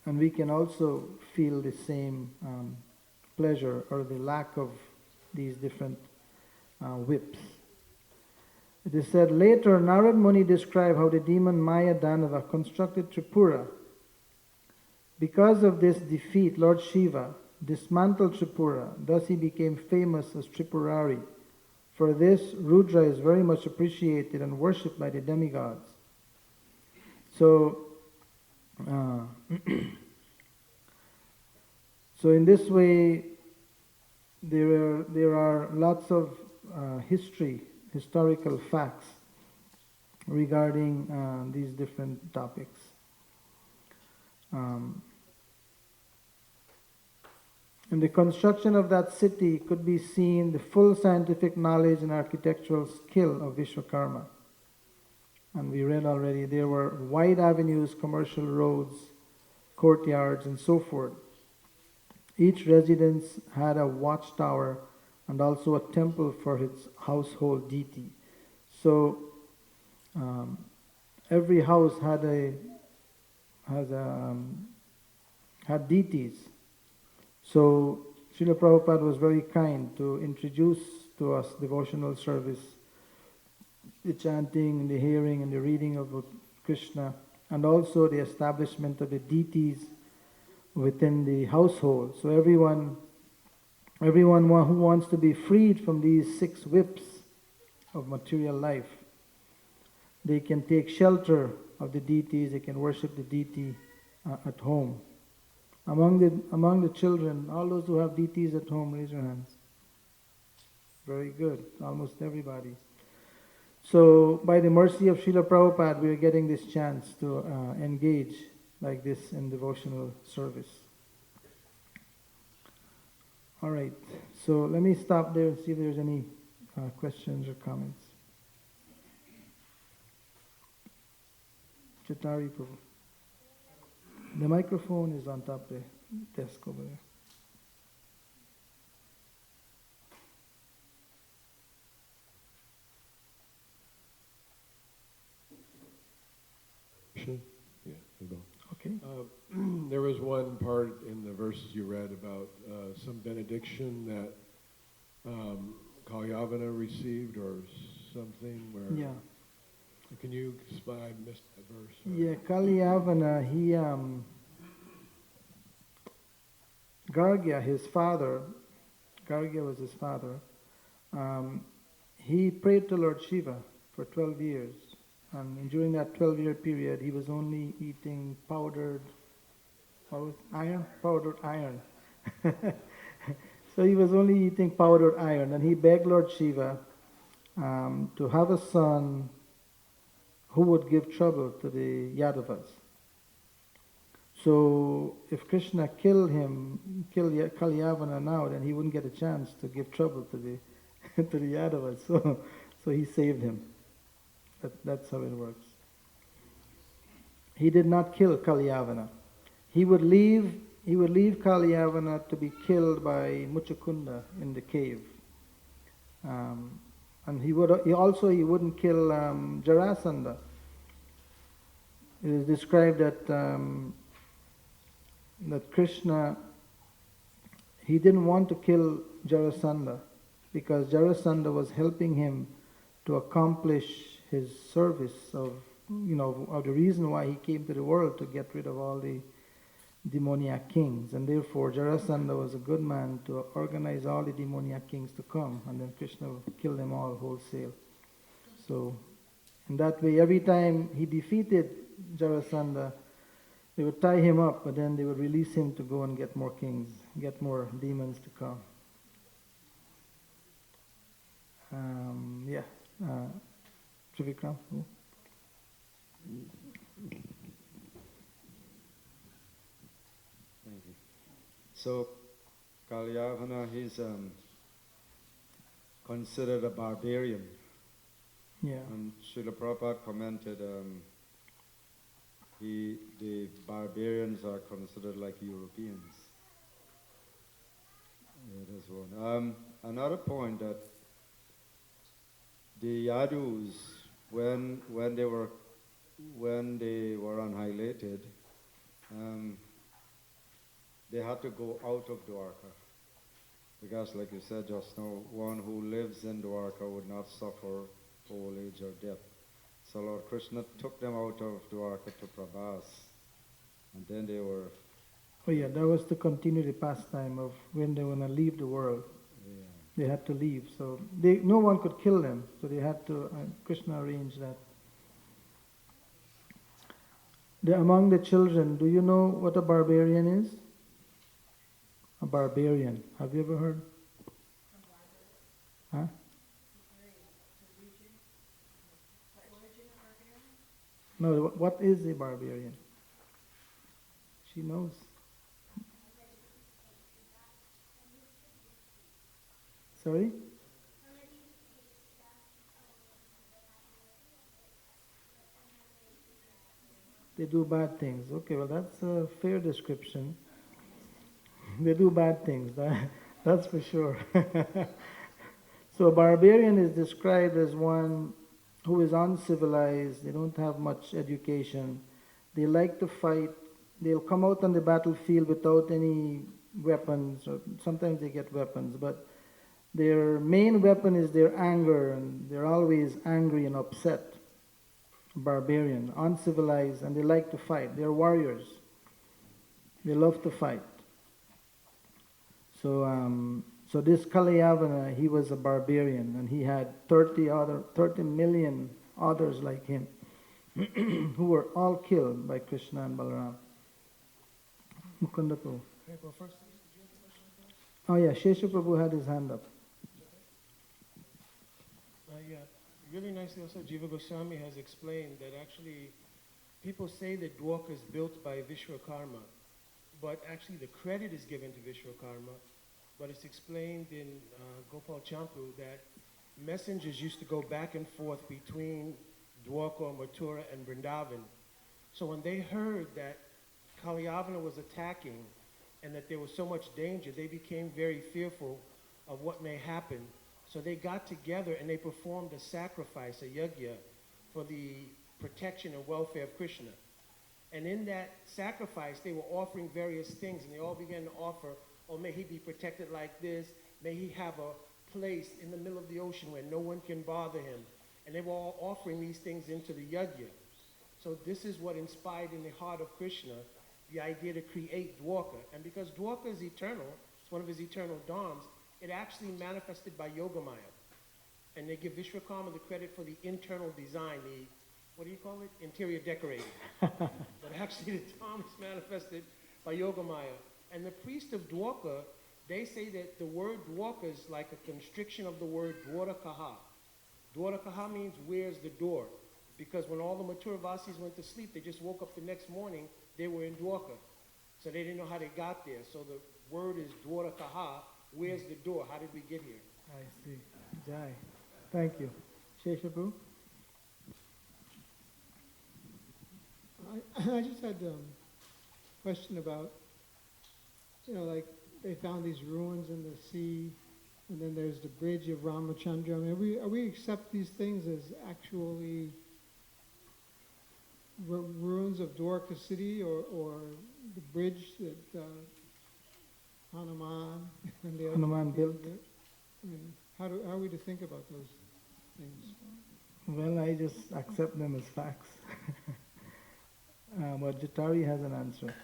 we can also feel the same pleasure or the lack of these different whips. It is said later, Narad Muni described how the demon Maya Danava constructed Tripura. Because of this defeat, Lord Shiva dismantled Tripura. Thus he became famous as Tripurari. For this, Rudra is very much appreciated and worshipped by the demigods. So, so in this way, there are lots of historical facts regarding these different topics. In the construction of that city could be seen the full scientific knowledge and architectural skill of Vishwakarma. And we read already, there were wide avenues, commercial roads, courtyards, and so forth. Each residence had a watchtower and also a temple for its household deity. So every house had deities. So Srila Prabhupada was very kind to introduce to us devotional service, the chanting and the hearing and the reading of Krishna, and also the establishment of the deities within the household. So everyone who wants to be freed from these 6 whips of material life, they can take shelter of the deities, they can worship the deity at home. Among the children, all those who have deities at home, raise your hands. Very good, almost everybody. So by the mercy of Srila Prabhupada, we are getting this chance to engage like this in devotional service. All right, so let me stop there and see if there's any questions or comments. Chatari Prabhu. The microphone is on top of the desk over there. Yeah, we'll go. Okay. There was one part in the verses you read about some benediction that Kalyavana received or something where... Yeah. Can you explain? I missed that verse. Yeah, Kalyavana, Gargya, his father, Gargya was his father, he prayed to Lord Shiva for 12 years. And during that 12-year period, he was only eating powdered iron. So he was only eating powdered iron, and he begged Lord Shiva to have a son who would give trouble to the Yadavas. So if Krishna killed Kalyavana now, then he wouldn't get a chance to give trouble to the to the Yadavas. So he saved him. That's how it works. He did not kill Kalyavana. He would leave Kalyavana to be killed by Muchakunda in the cave. And he wouldn't kill Jarasandha. It is described that Krishna, he didn't want to kill Jarasandha because Jarasandha was helping him to accomplish his service of the reason why he came to the world, to get rid of all the demoniac kings. And therefore Jarasandha was a good man to organize all the demoniac kings to come, and then Krishna would kill them all wholesale. So in that way, every time he defeated Jarasandha, they would tie him up, but then they would release him to go and get more kings, get more demons to come. Trivikram. Thank you. So, Kalyavana, he's considered a barbarian. Yeah. And Srila Prabhupada commented, the barbarians are considered like Europeans. Yeah, that's one. Another point that the Yadus, when they were annihilated, they had to go out of Dwarka. Because like you said just now, one who lives in Dwarka would not suffer old age or death. So Lord Krishna took them out of Dwarka to Prabhas, and then they were... Oh yeah, that was to continue the pastime of when they were going to leave the world. Yeah. They had to leave, so no one could kill them, so they had to, Krishna arranged that. Among the children, do you know what a barbarian is? A barbarian. Have you ever heard? Huh? No, what is a barbarian? She knows. Sorry? They do bad things. Okay, well that's a fair description. They do bad things, that's for sure. So a barbarian is described as one who is uncivilized, they don't have much education, they like to fight, they'll come out on the battlefield without any weapons, or sometimes they get weapons, but their main weapon is their anger, and they're always angry and upset. Barbarian, uncivilized, and they like to fight. They're warriors. They love to fight. So this Kalyavana, he was a barbarian, and he had 30 million others like him, who were all killed by Krishna and Balaram. Mukunda Prabhu. Oh yeah, Shesha Prabhu had his hand up. Yeah, really nicely also Jiva Goswami has explained that actually people say that Dwarka is built by Vishwakarma, but actually the credit is given to Vishwakarma. But it's explained in Gopal Champu that messengers used to go back and forth between Dwarka or Mathura and Vrindavan. So when they heard that Kalyavana was attacking and that there was so much danger, they became very fearful of what may happen. So they got together and they performed a sacrifice, a yajna, for the protection and welfare of Krishna. And in that sacrifice, they were offering various things, and they all began to offer, oh, may he be protected like this, may he have a place in the middle of the ocean where no one can bother him. And they were all offering these things into the yajna. So this is what inspired in the heart of Krishna the idea to create Dwarka. And because Dwarka is eternal, it's one of his eternal dharms, it actually manifested by Yogamaya. And they give Vishwakarma the credit for the internal design, the, what do you call it? Interior decorating. But actually the tomb is manifested by Yogamaya. And the priest of Dwarka, they say that the word Dwarka is like a constriction of the word Dwarakaha. Dwarakaha means where's the door? Because when all the Mathuravasis went to sleep, they just woke up the next morning, they were in Dwarka. So they didn't know how they got there. So the word is Dwarakaha, where's the door? How did we get here? I see. Jai. Thank you. Sheshapu? I just had a question about, like they found these ruins in the sea, and then there's the bridge of Ramachandra. I mean, are we accept these things as actually ruins of Dwarka city, or the bridge that Hanuman and the Hanuman built? I mean, how are we to think about those things? Well, I just accept them as facts. But Jatari has an answer.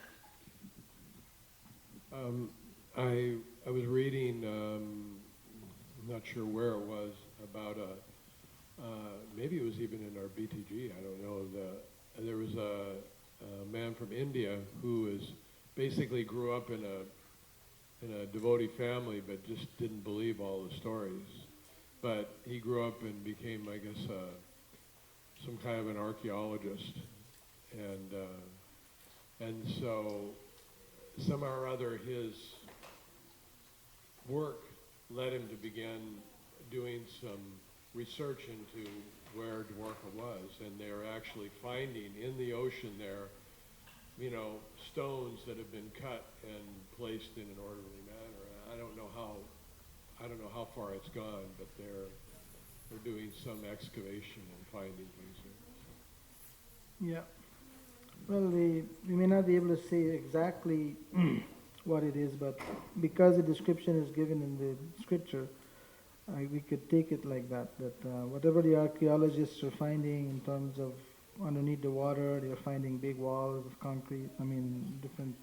I was reading, I'm not sure where it was, about maybe it was even in our BTG, I don't know. There was a man from India who basically grew up in a devotee family, but just didn't believe all the stories. But he grew up and became, I guess, some kind of an archaeologist. And so somehow or other his work led him to begin doing some research into where Dwarka was, and they're actually finding in the ocean there, stones that have been cut and placed in an orderly manner. I don't know how far it's gone, but they're doing some excavation and finding things there. Yeah. Well, we may not be able to say exactly what it is, but because the description is given in the scripture, we could take it like that, whatever the archaeologists are finding in terms of underneath the water, they are finding big walls of concrete, different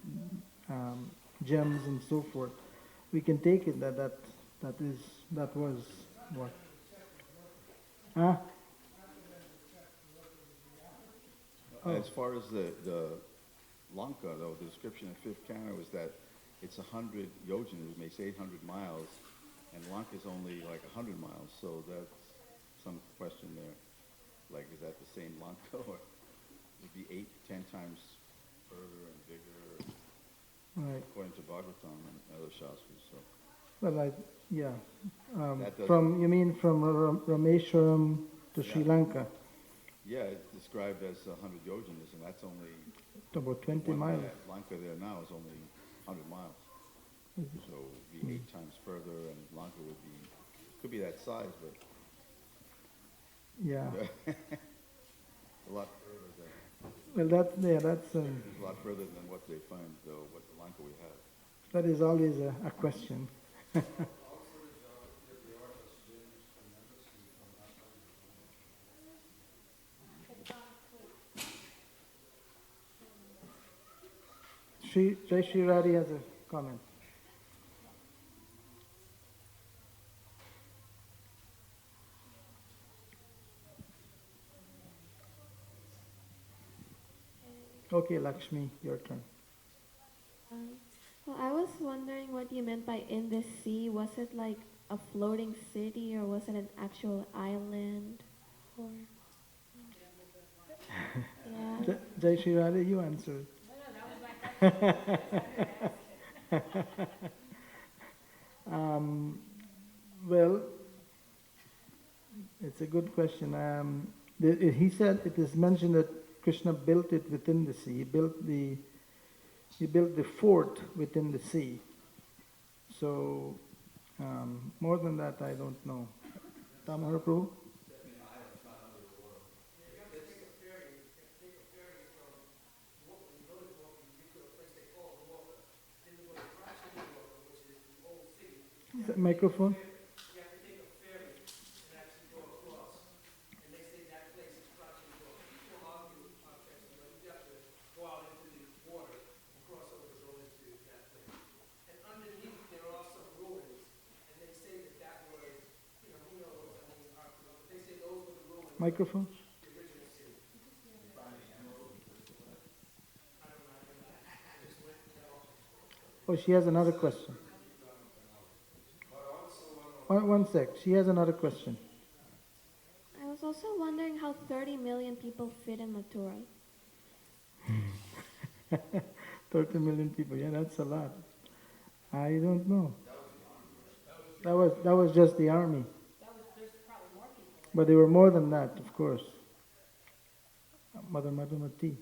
gems and so forth. We can take it that was what? Huh? As far as the Lanka, though, the description in fifth canto is that it's 100 yojanas, it makes 800 miles, and Lanka is only like 100 miles, so that's some question there. Like, is that the same Lanka, or would it be 10 times further and bigger, Right. according to Bhagavatam and other Shastras, so. Well, yeah. That doesn't- You mean from Rameshwaram to Sri Lanka? Yeah, it's described as 100 yojanas, and that's only... About 20 miles. Lanka there now is only 100 miles. So it would be 8 times further, and Lanka could be that size, but Yeah. a lot further than, Well, that's it's a lot further than what they find, though, what the Lanka we have. that is always a question. Jai Shri Radhi has a comment. Okay, Lakshmi, your turn. Well, I was wondering what you meant by in the sea. Was it like a floating city, or was it an actual island? Or yeah. Jai Shri Radhi, you answer. Well, it's a good question. He said it is mentioned that Krishna built it within the sea. He built the fort within the sea. So more than that, I don't know. Tamahar Prabhu? Is that microphone? Microphone. Oh, she has another question. One sec. She has another question. I was also wondering how 30 million people fit in Mathura. 30 million people. Yeah, that's a lot. I don't know. That was just the army. But there were more than that, of course. Mother Madhumati.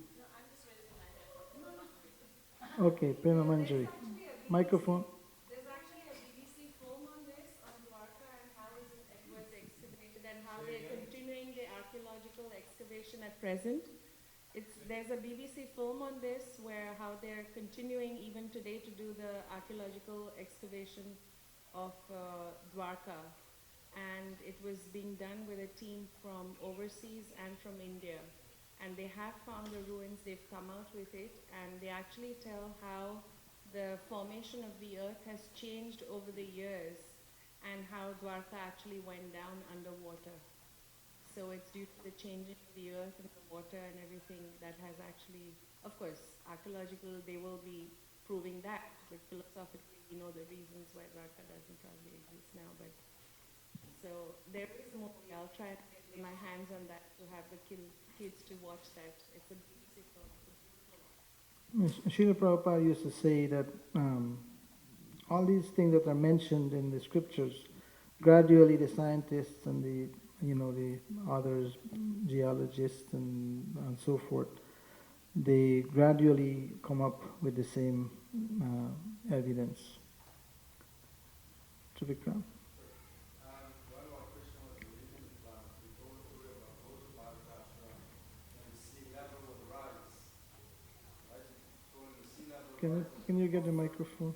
Okay, Prema Manjari. Microphone. There's actually a BBC film on this, on Dwarka and how it was excavated and how they're continuing the archaeological excavation at present. There's a BBC film on this where how they're continuing even today to do the archaeological excavation of Dwarka. And it was being done with a team from overseas and from India. And they have found the ruins, they've come out with it, and they actually tell how the formation of the earth has changed over the years and how Dwarka actually went down underwater. So it's due to the changing of the earth and the water and everything that has actually, of course, archaeological, they will be proving that, but philosophically we know the reasons why Dwarka doesn't probably exist now. But so there is more. I'll try to get my hands on that to have the kids to watch that. It's a BBC film. Srila Prabhupada used to say that all these things that are mentioned in the scriptures, gradually the scientists and the others, geologists and so forth, they gradually come up with the same evidence. Trivikram. Can you get the microphone?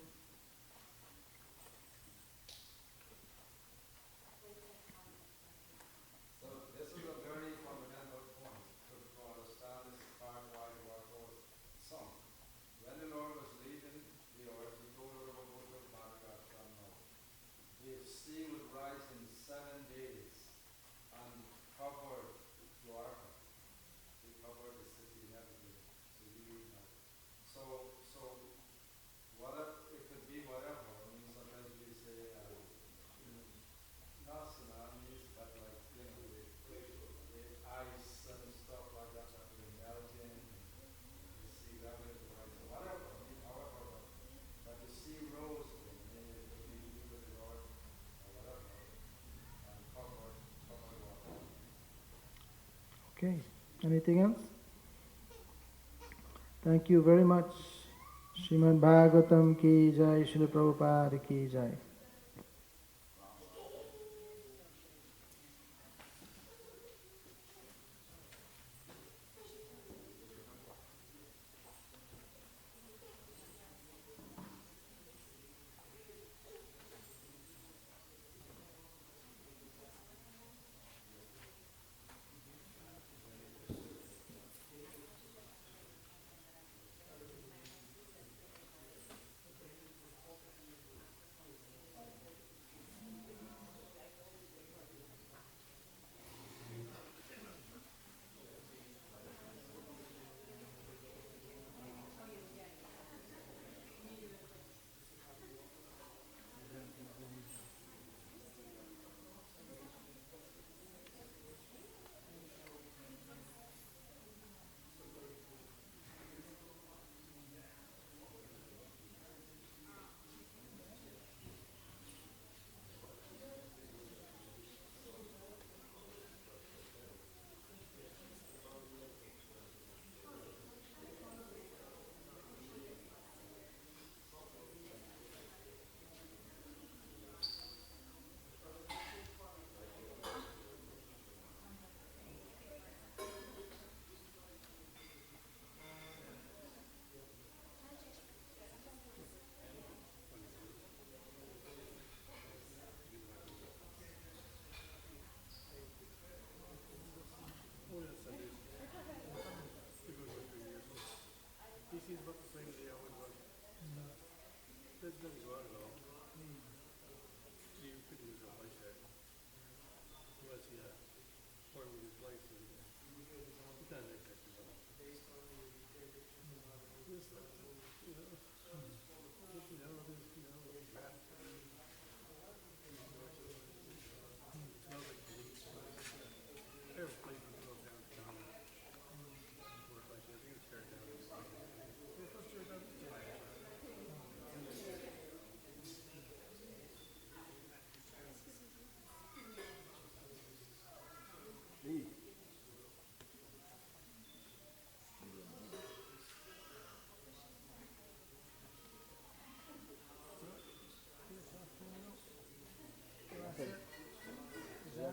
So this is a very fundamental point to understand this part why the word was sung. When the Lord was leaving the earth, he told her to go to Bhagavatam now. The sea would rise in 7 days and cover Dwarka. They covered the city and everything. So whatever it could be, whatever. I mean, sometimes we say not tsunamis, but like the ice and stuff like that that were melting, the sea level is rising, whatever. I mean, however, but the sea rose again. Maybe it could be due to the Lord or whatever, and covered water. Okay. Anything else? Thank you very much. Srimad Bhagavatam ki jai, Srila Prabhupada ki jai.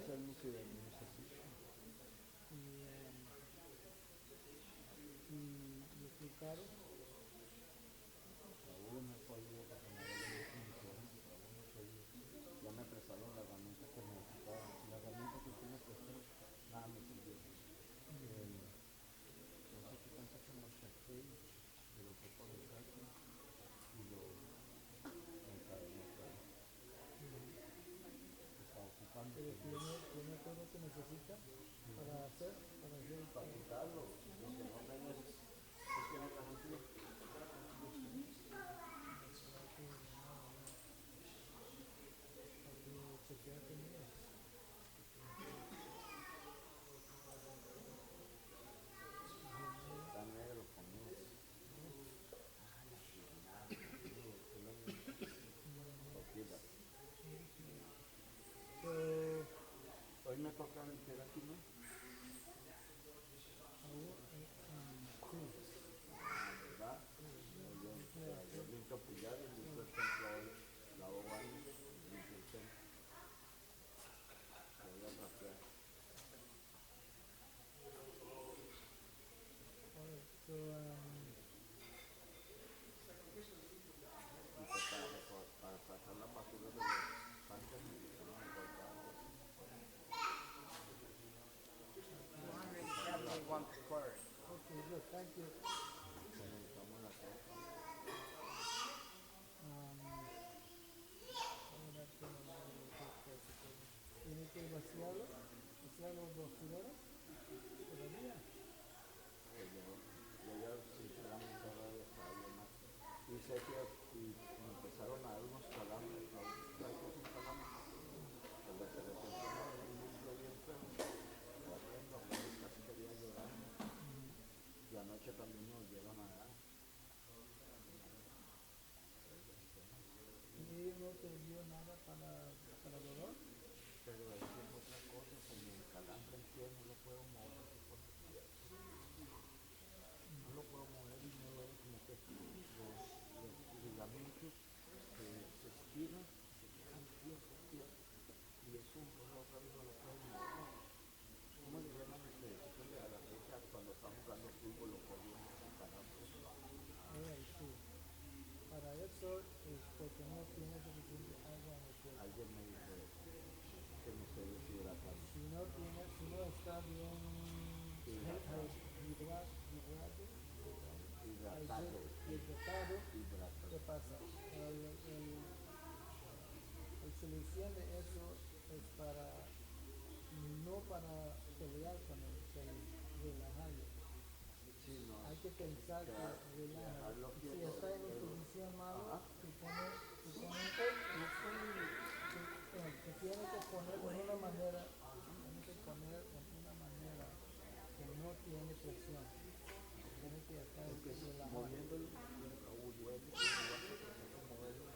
y explicaron. Ya me prestaron la herramienta que necesitaba. La herramienta que usted me prestó, nada me sirvió. No sé qué tanto que me saqué, pero fue por el caso y lo encadené otra vez. Está ocupando. Pero tiene todo lo que necesita para hacer el para quitarlo. Lo que no tengo es que no garantía. chequear conmigo. Está negro conmigo. Hoy me toca meter aquí, ¿no? Sí. ¿Verdad? Yo limpio pillares, limpio el templo hoy, lavo baños, limpio el templo. Voy a trapear. Para sacar la basura de los tanques necesitamos envolverlos. Okay, good, thank you. Necesitamos la copa. ¿Tiene que vaciarlo? ¿Vaciar los basureros? ¿Todavía? Yo ya sinceramente ahora ya estaba lleno. Y sé que me empezaron a dar unos calambres, ¿sabes qué es un calambre? Pues de repente un núcleo bien feo, horrendo, casi quería llorar. Y anoche también me volvieron a dar. ¿Y ellos no te dio nada para dolor? Pero es que es otra cosa, como el calambre en pie no lo puedo mover. No lo puedo mover y no duele, como que los ligamentos se estiran, se quedan quietos. Y es un dolor, otra vez no lo puedo mover. ¿Cómo le llaman a la fecha cuando estamos jugando fútbol o corriendo sin calambre? Sí. Para eso es porque no tiene suficiente agua en el cuerpo. Alguien me dijo eso, que me estoy deshidratando. Si no está bien hidratado, ¿qué pasa? La solución de eso es no para pelear con él, pero relajarlo. Sí, no, hay que pensar que relaja. Si está en una posición mala, se tiene que poner de una manera, que no tiene presión. Tiene que estar relajado. moviéndolo, duele, moverlo.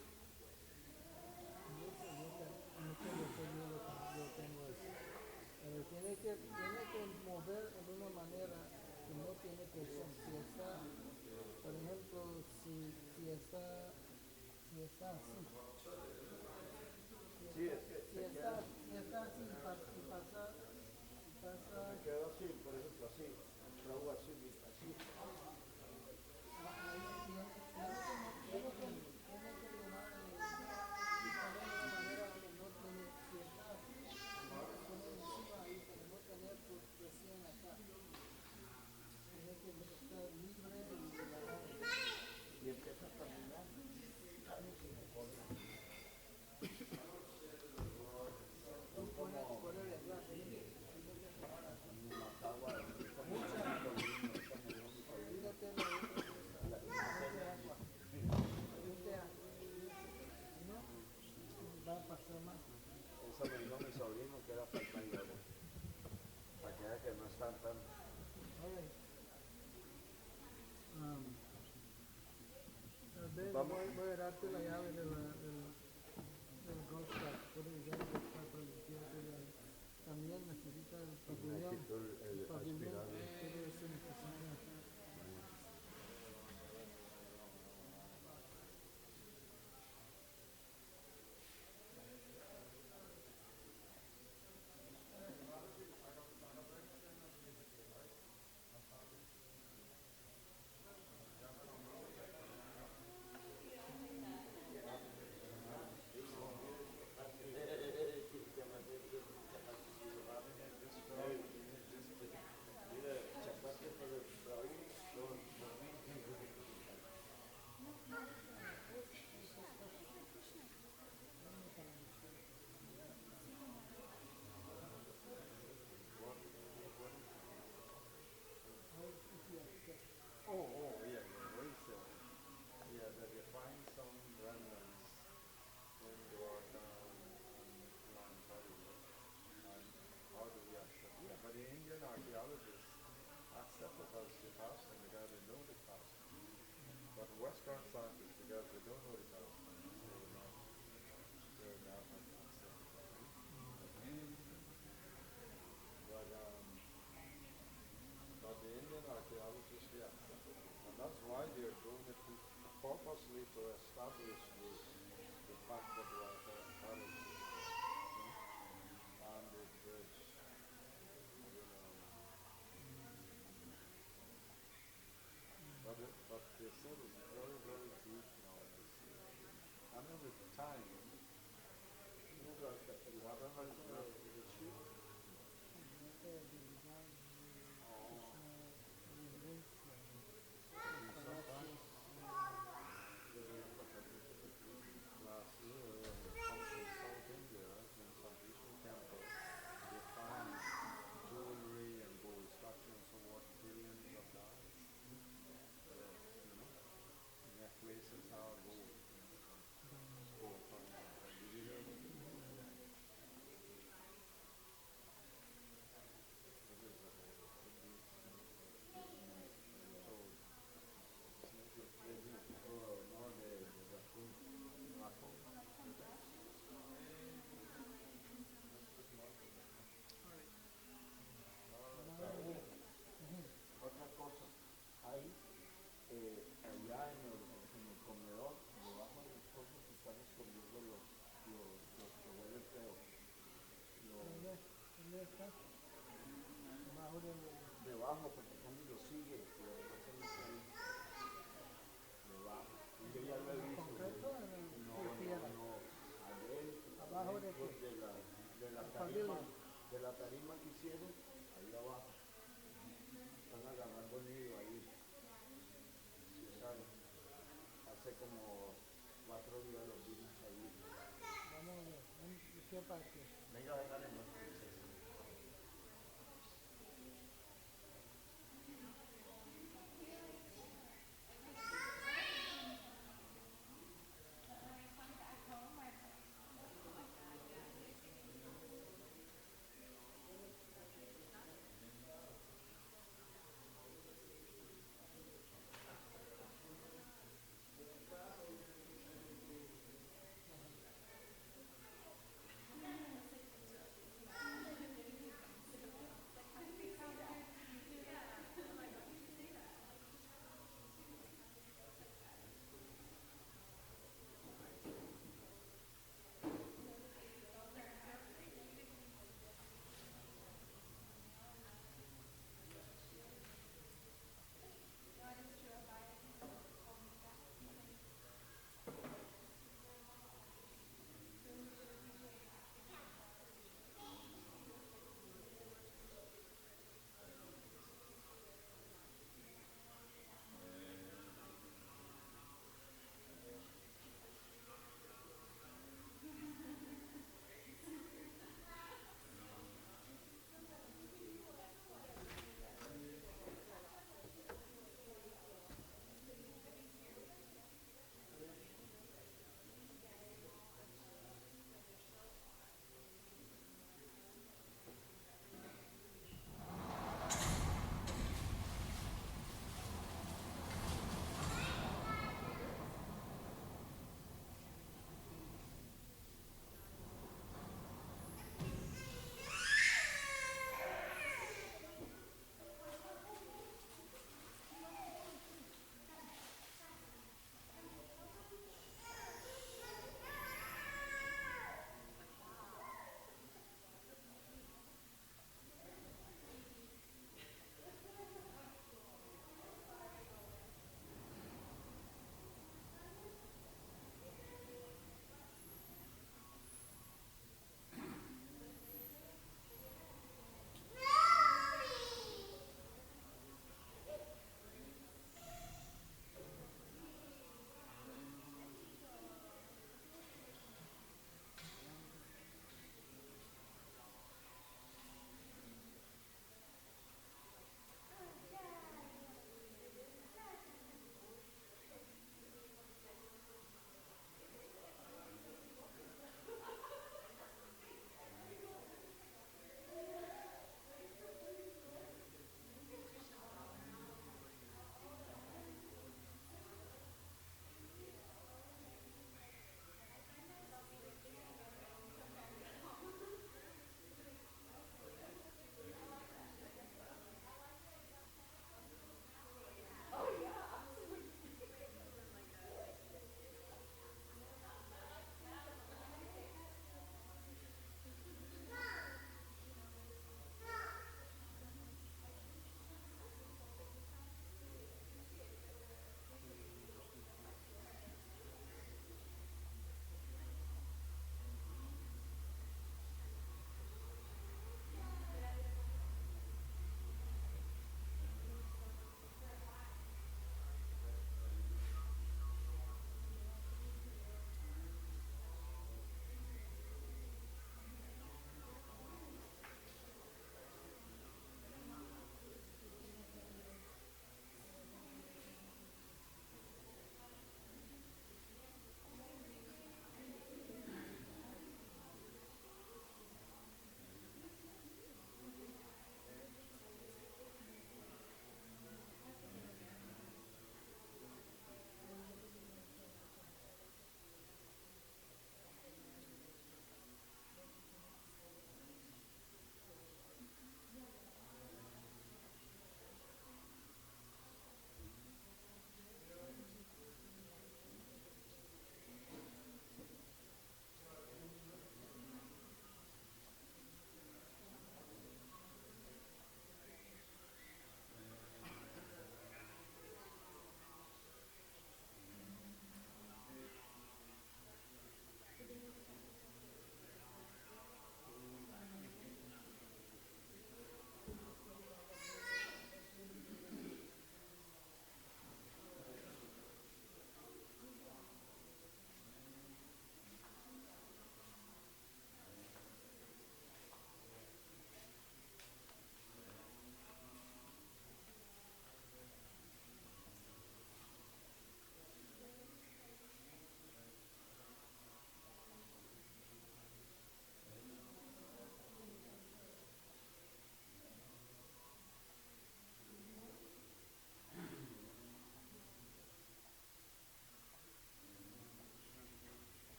Yo tengo eso. Pero tiene que mover de una manera que no tiene presión. Si está, por ejemplo, si está así. Sí, es que si está así y pasa. Me quedo así, por ejemplo, así. Trago así. Tiene que tomar de una manera donde no tiene, si está así, poner encima ahí para no tener presión acá. Tiene que estar libre de relajado. Y empieza a caminar. Va a pasar más. Eso me dijo mi sobrino que era falta de agua. Para que vea que no están tan... Voy a darte la llave del golf cart. Puedes usar el golf cart para limpiarte. También necesita el pabellón. El pabellón puede ser necesario. But Western scientists, because they don't know the Palestine, they're not accepting. But the Indian archaeologists, they accept it. And that's why they're doing it purposely to establish the fact that water had existed. And the bridge, but they said it's very, very deep now in the sea. And in the time, whatever is left in the ship, last year in the country South India, in some Asian temple, they found jewelry and gold statues so worth billions of dollars. Necklaces are gold. Gold coins. Did you hear about it? Otra cosa, hay allá en el comedor, debajo de las cosas que están escondiendo los que huelen feo. ¿Dónde está? Debajo, porque Candy lo sigue, y lo demás se mete ahí. Debajo. Y yo ya lo he visto. ¿Concreto o en el tierra? No. Adentro. ¿Abajo de qué? De la tarima que hicieron, ahí abajo. Están agarrando el nido ahí. Sí, ¿sabes? Hace como 4 días los vimos ahí. Vamos a ver, ¿en qué parte? Venga, venga, venga.